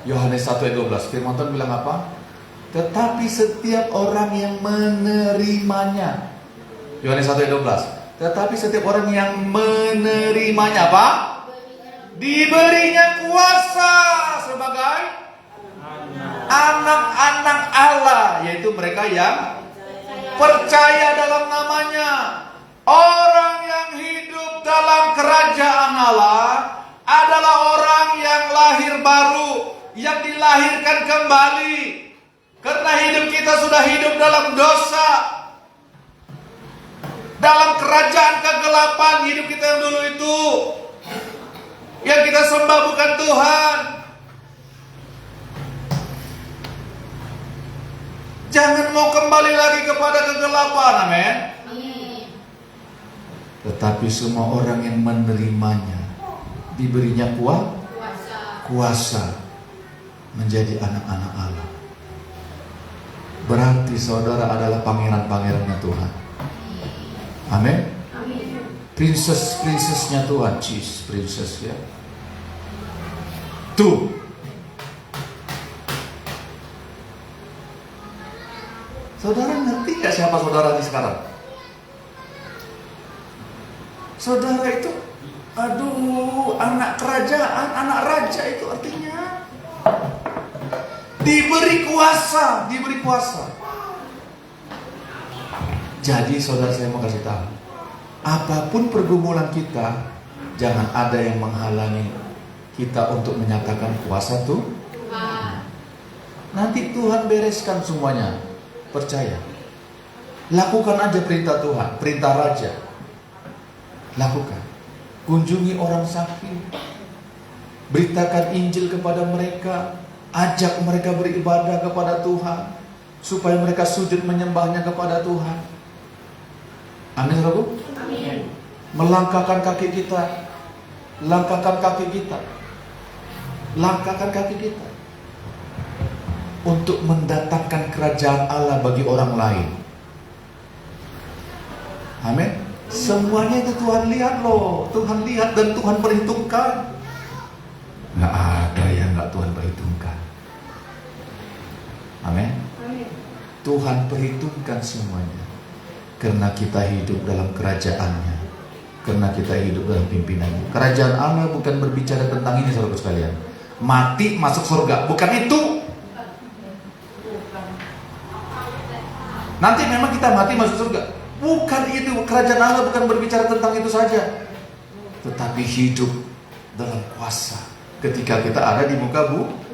Yohanes 1 ayat 12. Firman Tuhan bilang apa? Tetapi setiap orang yang menerimanya. Yohanes 1 ayat 12. Tetapi setiap orang yang menerimanya apa? Diberinya kuasa sebagai anak-anak Allah, yaitu mereka yang percaya dalam namanya. Orang yang hidup dalam kerajaan Allah adalah orang yang lahir baru, yang dilahirkan kembali. Karena hidup kita sudah hidup dalam dosa, dalam kerajaan kegelapan. Hidup kita yang dulu itu, yang kita sembah bukan Tuhan. Jangan mau kembali lagi kepada kegelapan, amin. Tetapi semua orang yang menerimanya diberinya kuasa menjadi anak-anak Allah. Berarti saudara adalah pangeran-pangerannya Tuhan. Amin. Princess-princessnya Tuhan, princess ya. Tuh. Saudara ngerti gak siapa saudara ini sekarang? Saudara itu, aduh, anak kerajaan, anak raja itu artinya diberi kuasa, diberi kuasa. Jadi saudara, saya mau kasih tahu, apapun pergumulan kita, jangan ada yang menghalangi kita untuk menyatakan kuasa Tuhan. Nanti Tuhan bereskan semuanya. Percaya. Lakukan aja perintah Tuhan, perintah Raja. Lakukan. Kunjungi orang sakit. Beritakan Injil kepada mereka. Ajak mereka beribadah kepada Tuhan, supaya mereka sujud menyembahnya kepada Tuhan. Amin, saudaraku. Melangkahkan kaki kita, langkahkan kaki kita, langkahkan kaki kita untuk mendatangkan kerajaan Allah bagi orang lain. Amin. Semuanya itu Tuhan lihat loh, Tuhan lihat dan Tuhan perhitungkan. Nggak ada yang nggak Tuhan perhitungkan. Amin. Tuhan perhitungkan semuanya, karena kita hidup dalam kerajaannya, karena kita hidup dalam pimpinannya. Kerajaan Allah bukan berbicara tentang ini, saudara sekalian. Mati masuk surga, bukan itu. Nanti memang kita mati masuk surga, bukan itu. Kerajaan Allah bukan berbicara tentang itu saja, tetapi hidup dalam kuasa ketika kita ada di muka bumi.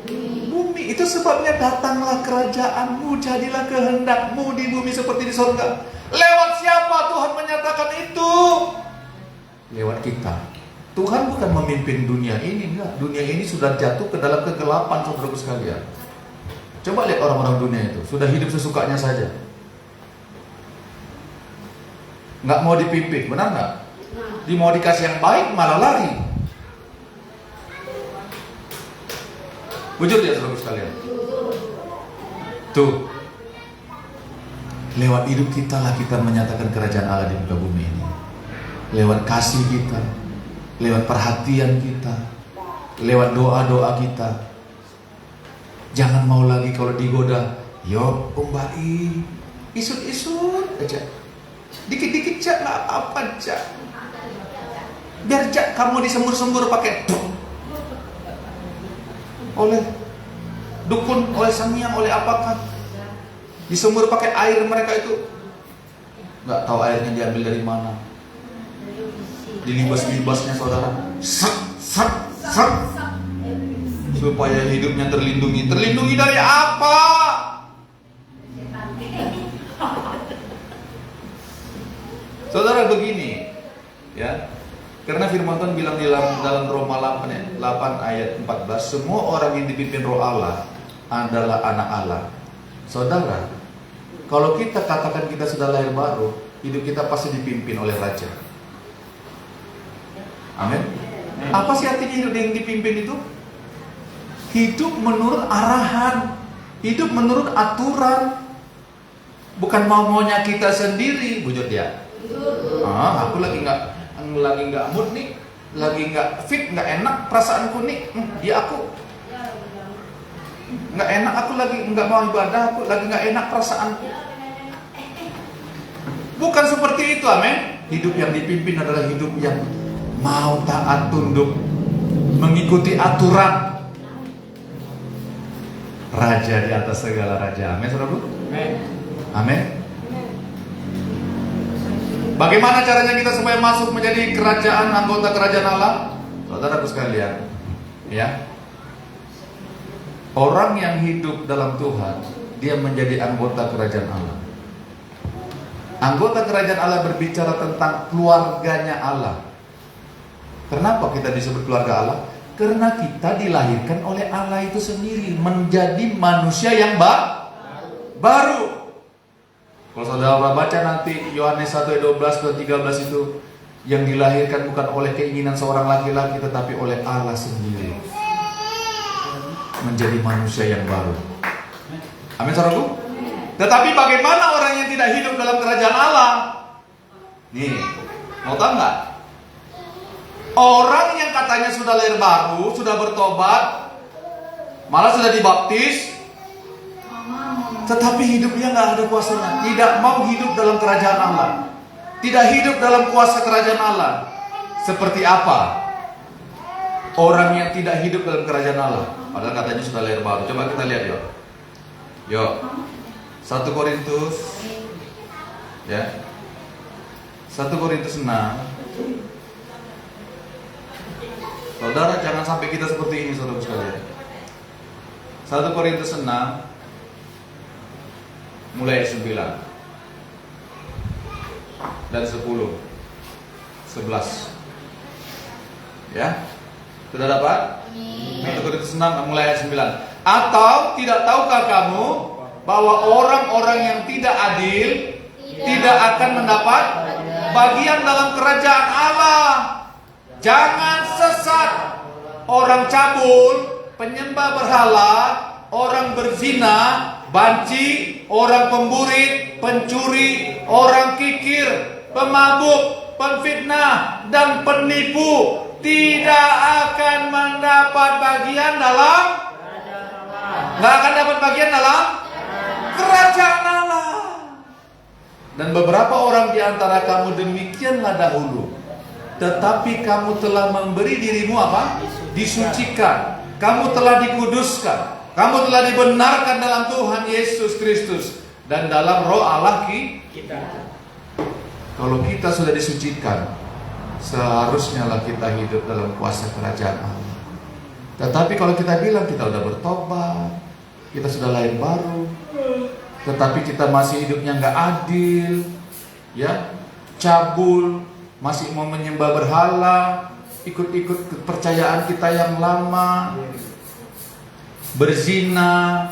Itu sebabnya datanglah kerajaanmu, jadilah kehendakmu di bumi seperti di surga. Lewat siapa Tuhan menyatakan itu? Lewat kita. Tuhan bukan memimpin dunia ini, enggak. Dunia ini sudah jatuh ke dalam kegelapan, saudaraku sekalian. Coba lihat orang-orang dunia itu, sudah hidup sesukanya saja, nggak mau dipimpin, benar nggak? Mau dikasih yang baik malah lari. Wujud ya, saudaraku sekalian. Tuh, lewat hidup kita lah kita menyatakan kerajaan Allah di muka bumi ini. Lewat kasih kita, lewat perhatian kita, lewat doa-doa kita. Jangan mau lagi kalau digoda, yo baik, isut-isut aja, dikit-dikit cak, nggak apa cak. Biar cak kamu disembur-sembur pakai oleh dukun, oleh sangyang, oleh apakah, disembur pakai air mereka itu, nggak tahu airnya diambil dari mana, dilibas-libasnya saudara, supaya hidupnya terlindungi. Terlindungi dari apa? Saudara, begini ya, karena firman Tuhan bilang di dalam Roma 8 ayat 14, semua orang yang dipimpin roh Allah adalah anak Allah. Saudara, kalau kita katakan kita sudah lahir baru, hidup kita pasti dipimpin oleh Raja. Amin. Apa sih artinya hidup yang dipimpin itu? Hidup menurut arahan, hidup menurut aturan, bukan mau-maunya kita sendiri. Bujur dia. Aku lagi nggak mood nih, lagi nggak fit, nggak enak perasaanku nih. Ya aku nggak enak, aku lagi nggak mau ibadah, aku lagi nggak enak perasaanku. Bukan seperti itu, amin. Hidup yang dipimpin adalah hidup yang mau taat tunduk, mengikuti aturan. Raja di atas segala raja. Amin, saudaraku. Amin. Bagaimana caranya kita supaya masuk menjadi kerajaan, anggota kerajaan Allah? Saudaraku sekalian, ya. Orang yang hidup dalam Tuhan, dia menjadi anggota kerajaan Allah. Anggota kerajaan Allah berbicara tentang keluarganya Allah. Kenapa kita disebut keluarga Allah? Karena kita dilahirkan oleh Allah itu sendiri, menjadi manusia yang baru. Kalau saudara baca nanti Yohanes 1 ayat 12 dan 13 itu, yang dilahirkan bukan oleh keinginan seorang laki-laki, tetapi oleh Allah sendiri, menjadi manusia yang baru. Amin, saudaraku. Tetapi bagaimana orang yang tidak hidup dalam kerajaan Allah? Nih, mau tahu nggak? Orang yang katanya sudah lahir baru, sudah bertobat, malah sudah dibaptis, tetapi hidupnya nggak ada kuasanya, tidak mau hidup dalam kerajaan Allah, tidak hidup dalam kuasa kerajaan Allah. Seperti apa orang yang tidak hidup dalam kerajaan Allah, padahal katanya sudah lahir baru? Coba kita lihat yuk 1 Korintus ya, 1 Korintus 6. Saudara, jangan sampai kita seperti ini, saudara sekalian. 1 Korintus 6 mulai 9 dan 10, 11. Ya, sudah dapat? 1 Korintus 6 mulai ayat 9. Atau tidak tahukah kamu bahwa orang-orang yang tidak adil tidak akan mendapat bagian dalam kerajaan Allah? Jangan sesat. Orang cabul, penyembah berhala, orang berzina, banci, orang pemburit, pencuri, orang kikir, pemabuk, pemfitnah, dan penipu tidak akan mendapat bagian dalam kerajaan Allah. Dan beberapa orang di antara kamu demikianlah dahulu, tetapi kamu telah memberi dirimu apa? Disucikan. Kamu telah dikuduskan. Kamu telah dibenarkan dalam Tuhan Yesus Kristus dan dalam Roh Allah kita. Kalau kita sudah disucikan, seharusnya lah kita hidup dalam kuasa kerajaan Allah. Tetapi kalau kita bilang kita sudah bertobat, kita sudah lain baru, tetapi kita masih hidupnya nggak adil, ya, cabul, masih mau menyembah berhala, ikut-ikut kepercayaan kita yang lama, berzina,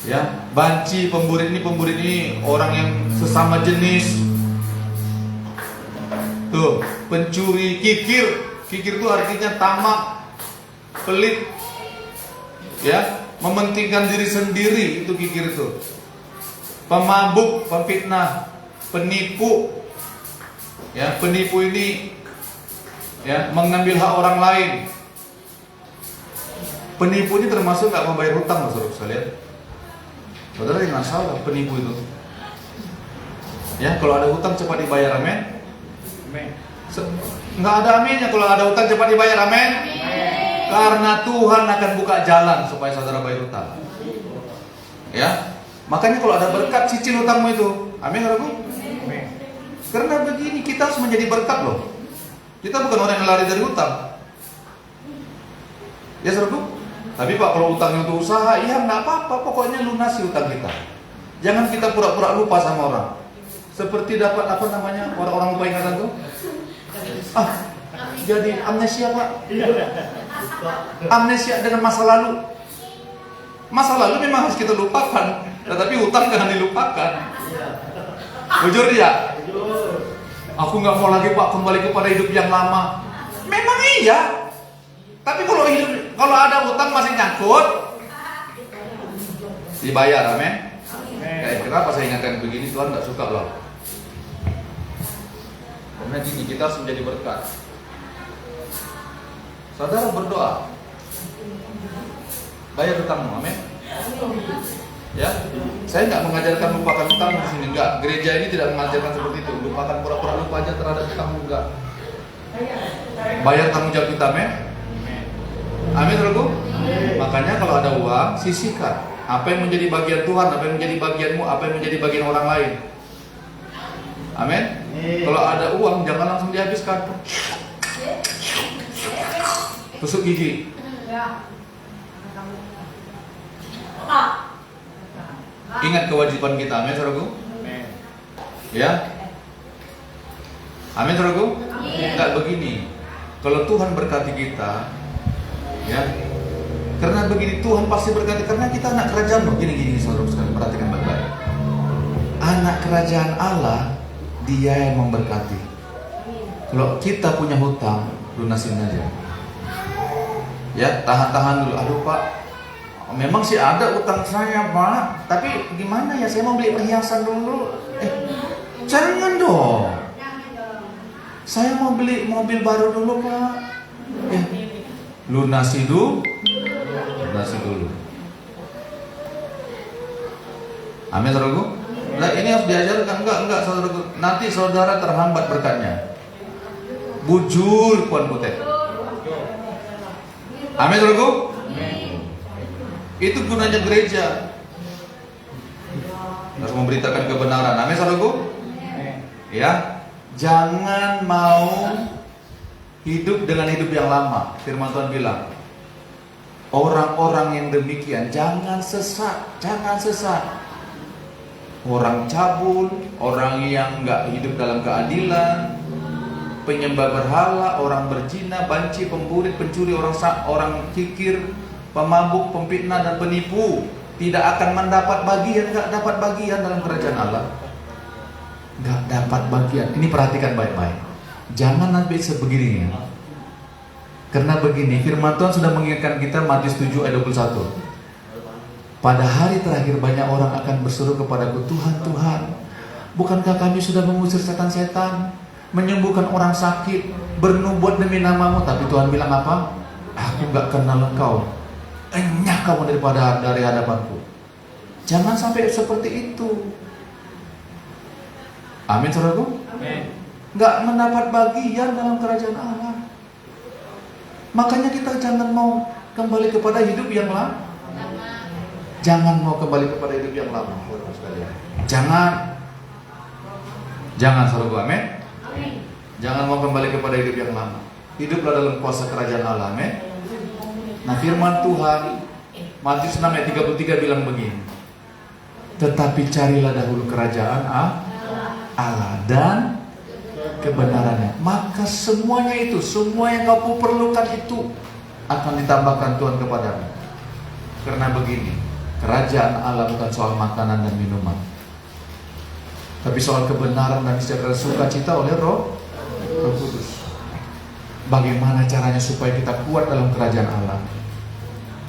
ya, banci, pemburit ini orang yang sesama jenis, tuh, pencuri, kikir itu artinya tamak, pelit, ya, mementingkan diri sendiri, itu kikir itu. Pemabuk, pemfitnah, penipu, ya, penipu ini, ya, mengambil hak orang lain. Penipu ini termasuk nggak membayar hutang, saudara sekalian. Saudara jangan salah, penipu itu, ya, kalau ada hutang cepat dibayar, amin. Nggak ada aminnya kalau ada hutang cepat dibayar, amin. Karena Tuhan akan buka jalan supaya saudara bayar hutang, ya. Makanya kalau ada berkat, cicil hutangmu itu, amin, saudaraku. Karena begini, kita harus menjadi berkat loh. Kita bukan orang yang lari dari hutang, ya, saudaraku. Tapi Pak, kalau hutangnya untuk usaha, ya nggak apa-apa, pokoknya lunasi hutang kita. Jangan kita pura-pura lupa sama orang. Seperti dapat apa namanya, orang-orang lupa ingatan tuh. Jadi amnesia, Pak. Amnesia dengan masa lalu. Masa lalu memang harus kita lupakan, tetapi hutang jangan dilupakan. Jujur ya. Aku nggak mau lagi, Pak, kembali kepada hidup yang lama. Memang iya. Tapi kalau ada hutang masih nyangkut, dibayar, amin. Kenapa saya ingatkan begini? Tuhan nggak suka loh. Karena gini, kita harus menjadi berkat. Saudara berdoa, bayar hutangmu, amin. Ya, saya nggak mengajarkan lupakan hutang di sini, enggak. Gereja ini tidak mengajarkan seperti itu. Lupakan, pura-pura lupa aja terhadap hutangmu, enggak. Bayar tanggung jawab kita, amin. Amin, saudaraku. Makanya kalau ada uang, sisihkan. Apa yang menjadi bagian Tuhan, apa yang menjadi bagianmu, apa yang menjadi bagian orang lain. Amin. Kalau ada uang, jangan langsung dihabiskan. Tusuk gigi. Ingat kewajiban kita, amin, saudaraku. Ya. Amin, saudaraku. Enggak begini. Kalau Tuhan berkati kita, ya, karena begini, Tuhan pasti berkati, karena kita anak kerajaan loh. Gini saudara sekalian, perhatikan baik-baik. Anak kerajaan Allah, Dia yang memberkati. Kalau kita punya hutang, lunasin aja. Ya, tahan dulu. Aduh, Pak, memang sih ada utang saya, Pak, tapi gimana ya, saya mau beli perhiasan dulu. Jangan dong. Saya mau beli mobil baru dulu, Pak. Lunasi dulu. Amin, saudaraku. Nah, ini harus diajarkan, enggak, saudaraku. Nanti saudara terhambat berkatnya. Bujur Puan Putih. Amin, saudaraku. Itu gunanya gereja. Harus memberitakan kebenaran. Amin, saudaraku. Ya, jangan mau hidup dengan hidup yang lama. Firman Tuhan bilang, orang-orang yang demikian jangan sesat. Orang cabul, orang yang nggak hidup dalam keadilan, penyembah berhala, orang berzina, banci, pemburit, pencuri, orang kikir, pemabuk, pemfitnah dan penipu tidak akan mendapat bagian, nggak dapat bagian dalam kerajaan Allah. Nggak dapat bagian. Ini perhatikan baik-baik. Jangan nanti sebegini ya. Karena begini, firman Tuhan sudah mengingatkan kita Matius 7 ayat 21. Pada hari terakhir banyak orang akan berseru kepadaku, Tuhan, Tuhan, bukankah kami sudah mengusir setan-setan, menyembuhkan orang sakit, bernubuat demi namamu? Tapi Tuhan bilang apa? Aku nggak kenal engkau. Enyah kamu dari hadapanku. Jangan sampai seperti itu. Amin, saudaraku. Nggak mendapat bagian dalam kerajaan Allah. Makanya kita jangan mau kembali kepada hidup yang lama. Jangan mau kembali kepada hidup yang lama, saudara sekalian. Jangan, saudaraku. Amin. Jangan mau kembali kepada hidup yang lama. Hiduplah dalam kuasa kerajaan Allah. Amin. Nah, firman Tuhan Matius 6 ayat 33 bilang begini. Tetapi carilah dahulu kerajaan Allah dan kebenarannya, maka semuanya itu, semua yang kau perlukan itu akan ditambahkan Tuhan kepadamu. Karena begini, kerajaan Allah bukan soal makanan dan minuman, tapi soal kebenaran dan sejahtera sukacita oleh Roh Kudus. Bagaimana caranya supaya kita kuat dalam kerajaan Allah?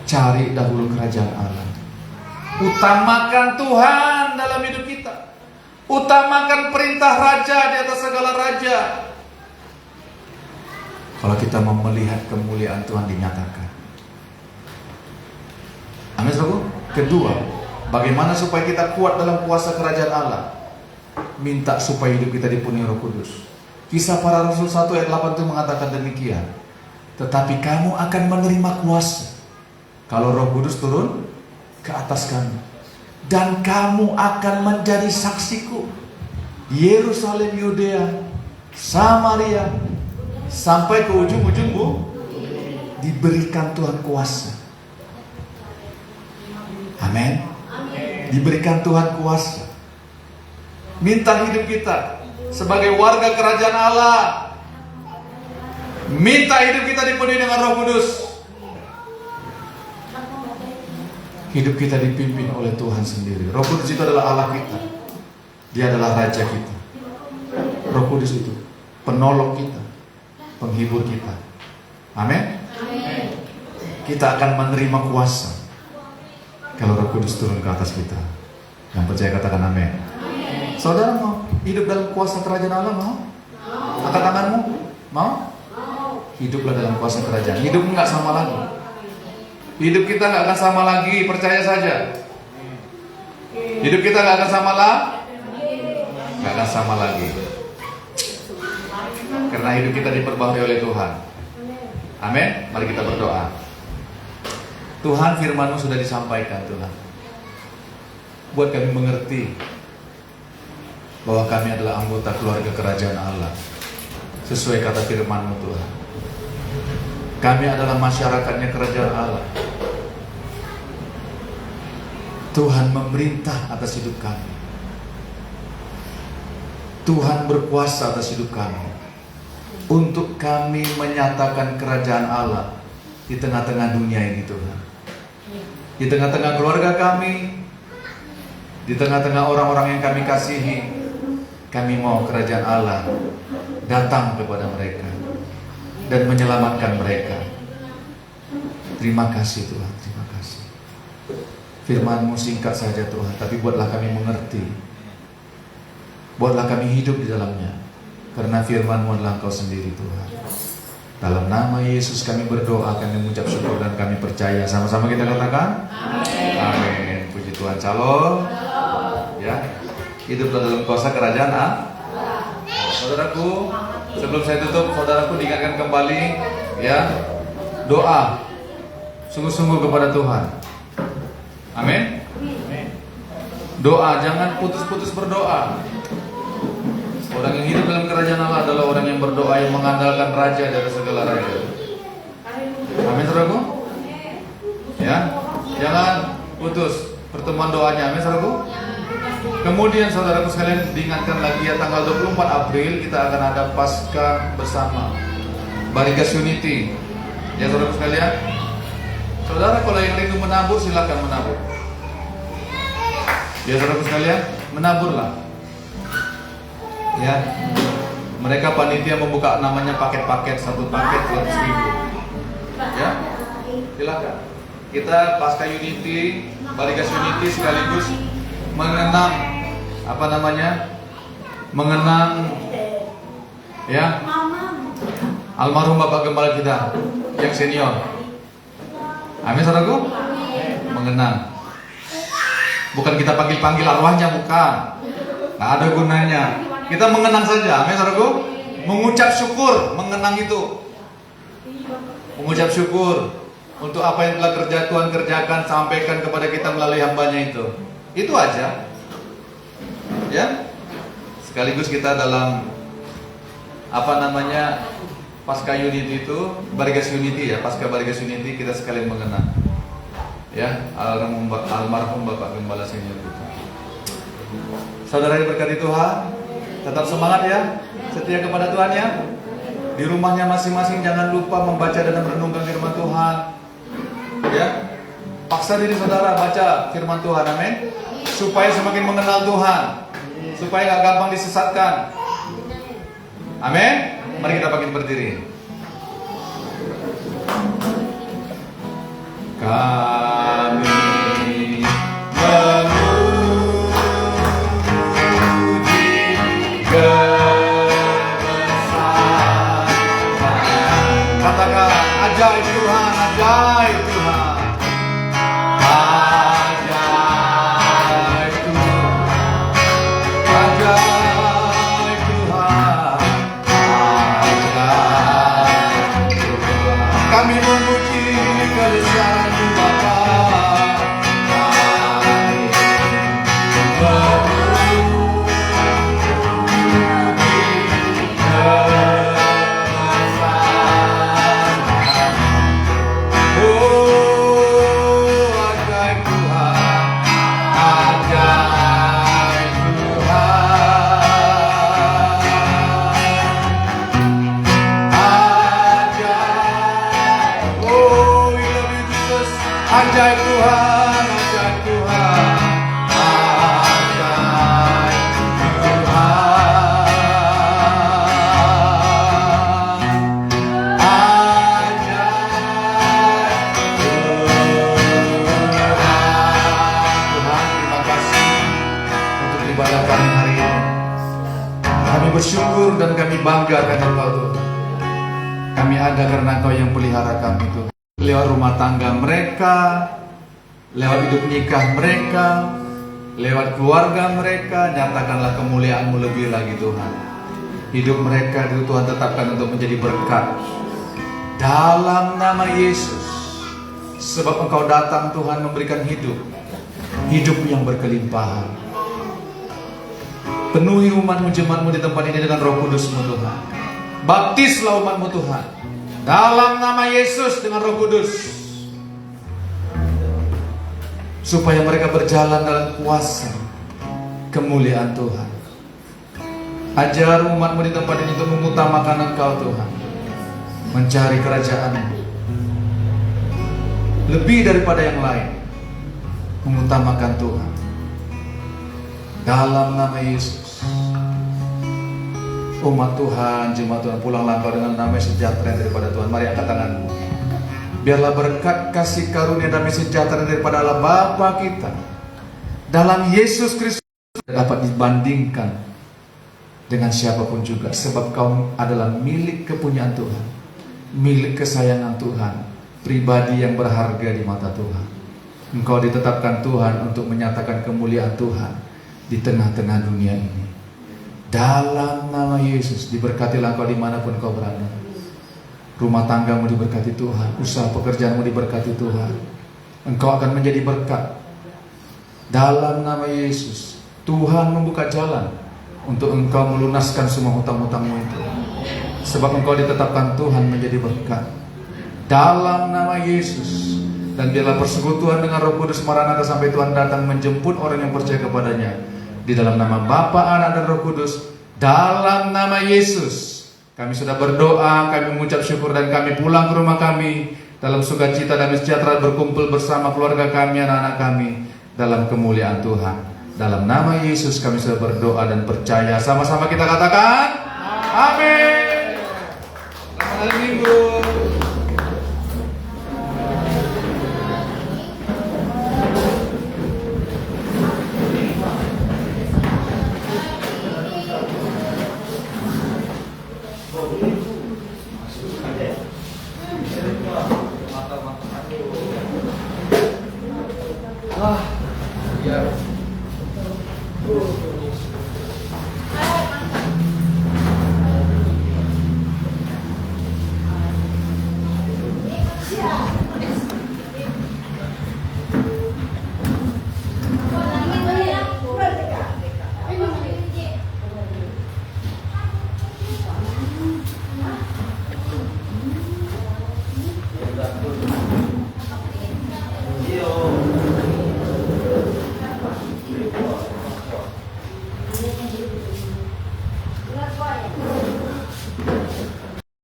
Cari dahulu kerajaan Allah. Utamakan Tuhan dalam hidup kita. Utamakan perintah raja di atas segala raja. Kalau kita mau melihat kemuliaan Tuhan dinyatakan. Amin, saudara. Kedua, bagaimana supaya kita kuat dalam kuasa kerajaan Allah? Minta supaya hidup kita dipenuhi Roh Kudus. Kisah Para Rasul 1 ayat 8 itu mengatakan demikian. Tetapi kamu akan menerima kuasa kalau Roh Kudus turun ke atas kamu, dan kamu akan menjadi saksiku di Yerusalem, Yudea, Samaria, sampai ke ujung-ujung bumi. Diberikan Tuhan kuasa. Amin. Diberikan Tuhan kuasa. Minta hidup kita sebagai warga kerajaan Allah. Minta hidup kita dipenuhi dengan Roh Kudus. Hidup kita dipimpin oleh Tuhan sendiri. Roh Kudus itu adalah Allah kita. Dia adalah Raja kita. Roh Kudus itu penolong kita, penghibur kita. Amin. Kita akan menerima kuasa kalau Roh Kudus turun ke atas kita. Yang percaya katakan amin. Saudara mau hidup dalam kuasa kerajaan Allah? Mau? Angkat tanganmu. Mau? Hiduplah dalam kuasa kerajaan. Hidup enggak sama lagi. Hidup kita enggak akan sama lagi. Percaya saja. Hidup kita enggak akan sama lagi. Enggak akan sama lagi. Karena hidup kita diperbaharui oleh Tuhan. Amin. Mari kita berdoa. Tuhan, firman-Mu sudah disampaikan, Tuhan. Buat kami mengerti bahwa kami adalah anggota keluarga kerajaan Allah sesuai kata firman-Mu, Tuhan. Kami adalah masyarakatnya kerajaan Allah. Tuhan memerintah atas hidup kami. Tuhan berkuasa atas hidup kami untuk kami menyatakan kerajaan Allah di tengah-tengah dunia ini, Tuhan. Di tengah-tengah keluarga kami, di tengah-tengah orang-orang yang kami kasihi, kami mau kerajaan Allah datang kepada mereka dan menyelamatkan mereka. Terima kasih Tuhan, terima kasih. Firman-Mu singkat saja Tuhan, tapi buatlah kami mengerti. Buatlah kami hidup di dalamnya. Karena firman-Mu adalah Engkau sendiri Tuhan. Dalam nama Yesus kami berdoa, kami mengucap syukur dan kami percaya. Sama-sama kita katakan amin. Amin. Puji Tuhan. Shalom. Ya, hiduplah dalam kuasa kerajaan Allah. Saudaraku, sebelum saya tutup, saudaraku diingatkan kembali ya, doa sungguh-sungguh kepada Tuhan. Amin. Doa, jangan putus-putus berdoa. Orang yang hidup dalam kerajaan Allah adalah orang yang berdoa, yang mengandalkan Raja dari segala raja. Amin, saudaraku. Ya, jangan putus pertemuan doanya. Amin, saudaraku. Kemudian saudaraku sekalian diingatkan lagi ya, tanggal 24 April kita akan ada Paskah bersama Barigas Unity. Ya saudaraku sekalian, Saudara kalau yang rindu menabur silakan menabur. Ya saudara sekalian, menaburlah. Ya, mereka panitia membuka namanya paket-paket, satu paket 100.000. Ya, silakan. Kita pasca Unity, Barigas Unity sekaligus mengenang apa namanya, mengenang ya almarhum Bapak Gembala kita yang senior. Amin saudaraku. Mengenang. Bukan kita panggil-panggil arwahnya, bukan. Nggak ada gunanya. Kita mengenang saja. Amin saudaraku. Mengucap syukur, mengenang itu. Mengucap syukur untuk apa yang telah Tuhan kerjakan, sampaikan kepada kita melalui hambanya itu. Itu aja. Ya. Sekaligus kita dalam apa namanya, pasca Unity itu, Barigas Unity ya, pasca Barigas Unity kita sekalian mengenang ya almarhum Bapak Gembala senior kita. Saudara yang berkati Tuhan, tetap semangat ya, setia kepada Tuhan ya. Di rumahnya masing-masing jangan lupa membaca dan merenungkan firman Tuhan. Ya, paksa diri saudara baca firman Tuhan, amin. Supaya semakin mengenal Tuhan, supaya gak gampang disesatkan. Amin. Mari kita bangkit berdiri. Kami memuji kebesaran. Katakan ajaib Tuhan, ajaib Tuhan. Ajaib Tuhan. Ajaib Tuhan. Kami memuji kebesaran-Mu Bapa. Kami memuji kebesaran. Oh, ajaib Tuhan, ajaib Tuhan. Oh, we love you Jesus. Ajaib Tuhan, ajaib Tuhan, ajaib Tuhan, ajaib Tuhan. Terima kasih untuk ibadah kami hari ini. Kami bersyukur dan kami bangga karena Engkau Tuhan. Kami ada karena Engkau yang pelihara kami Tuhan. Lewat rumah tangga mereka, lewat hidup nikah mereka, lewat keluarga mereka, nyatakanlah kemuliaan-Mu lebih lagi Tuhan. Hidup mereka itu Tuhan tetapkan untuk menjadi berkat dalam nama Yesus. Sebab Engkau datang Tuhan memberikan hidup yang berkelimpahan. Penuhi umat-Mu, jemaat-Mu di tempat ini dengan Roh Kudus-Mu Tuhan. Baptislah umat-Mu Tuhan dalam nama Yesus dengan Roh Kudus, supaya mereka berjalan dalam kuasa kemuliaan Tuhan. Ajar umat-Mu di tempat ini untuk mengutamakan Engkau Tuhan, mencari kerajaan-Mu lebih daripada yang lain, mengutamakan Tuhan dalam nama Yesus. Umat Tuhan, jemaat Tuhan, pulanglah engkau dengan damai sejahtera daripada Tuhan. Mari angkat tanganmu. Biarlah berkat kasih karunia damai sejahtera daripada Allah Bapa kita dalam Yesus Kristus dapat dibandingkan dengan siapapun juga. Sebab kau adalah milik kepunyaan Tuhan, milik kesayangan Tuhan, pribadi yang berharga di mata Tuhan. Engkau ditetapkan Tuhan untuk menyatakan kemuliaan Tuhan di tengah-tengah dunia ini. Dalam nama Yesus, diberkatilah engkau dimanapun kau berada. Rumah tanggamu diberkati Tuhan, usaha pekerjaanmu diberkati Tuhan. Engkau akan menjadi berkat. Dalam nama Yesus, Tuhan membuka jalan untuk engkau melunaskan semua hutang-hutangmu itu. Sebab engkau ditetapkan Tuhan menjadi berkat. Dalam nama Yesus. Dan biarlah persekutuan dengan Roh Kudus Maranatha sampai Tuhan datang menjemput orang yang percaya kepadanya. Di dalam nama Bapa, Anak, dan Roh Kudus, dalam nama Yesus, kami sudah berdoa, kami mengucap syukur, dan kami pulang ke rumah kami dalam sukacita dan sejahtera berkumpul bersama keluarga kami, anak-anak kami dalam kemuliaan Tuhan. Dalam nama Yesus kami sudah berdoa dan percaya. Sama-sama kita katakan, amin.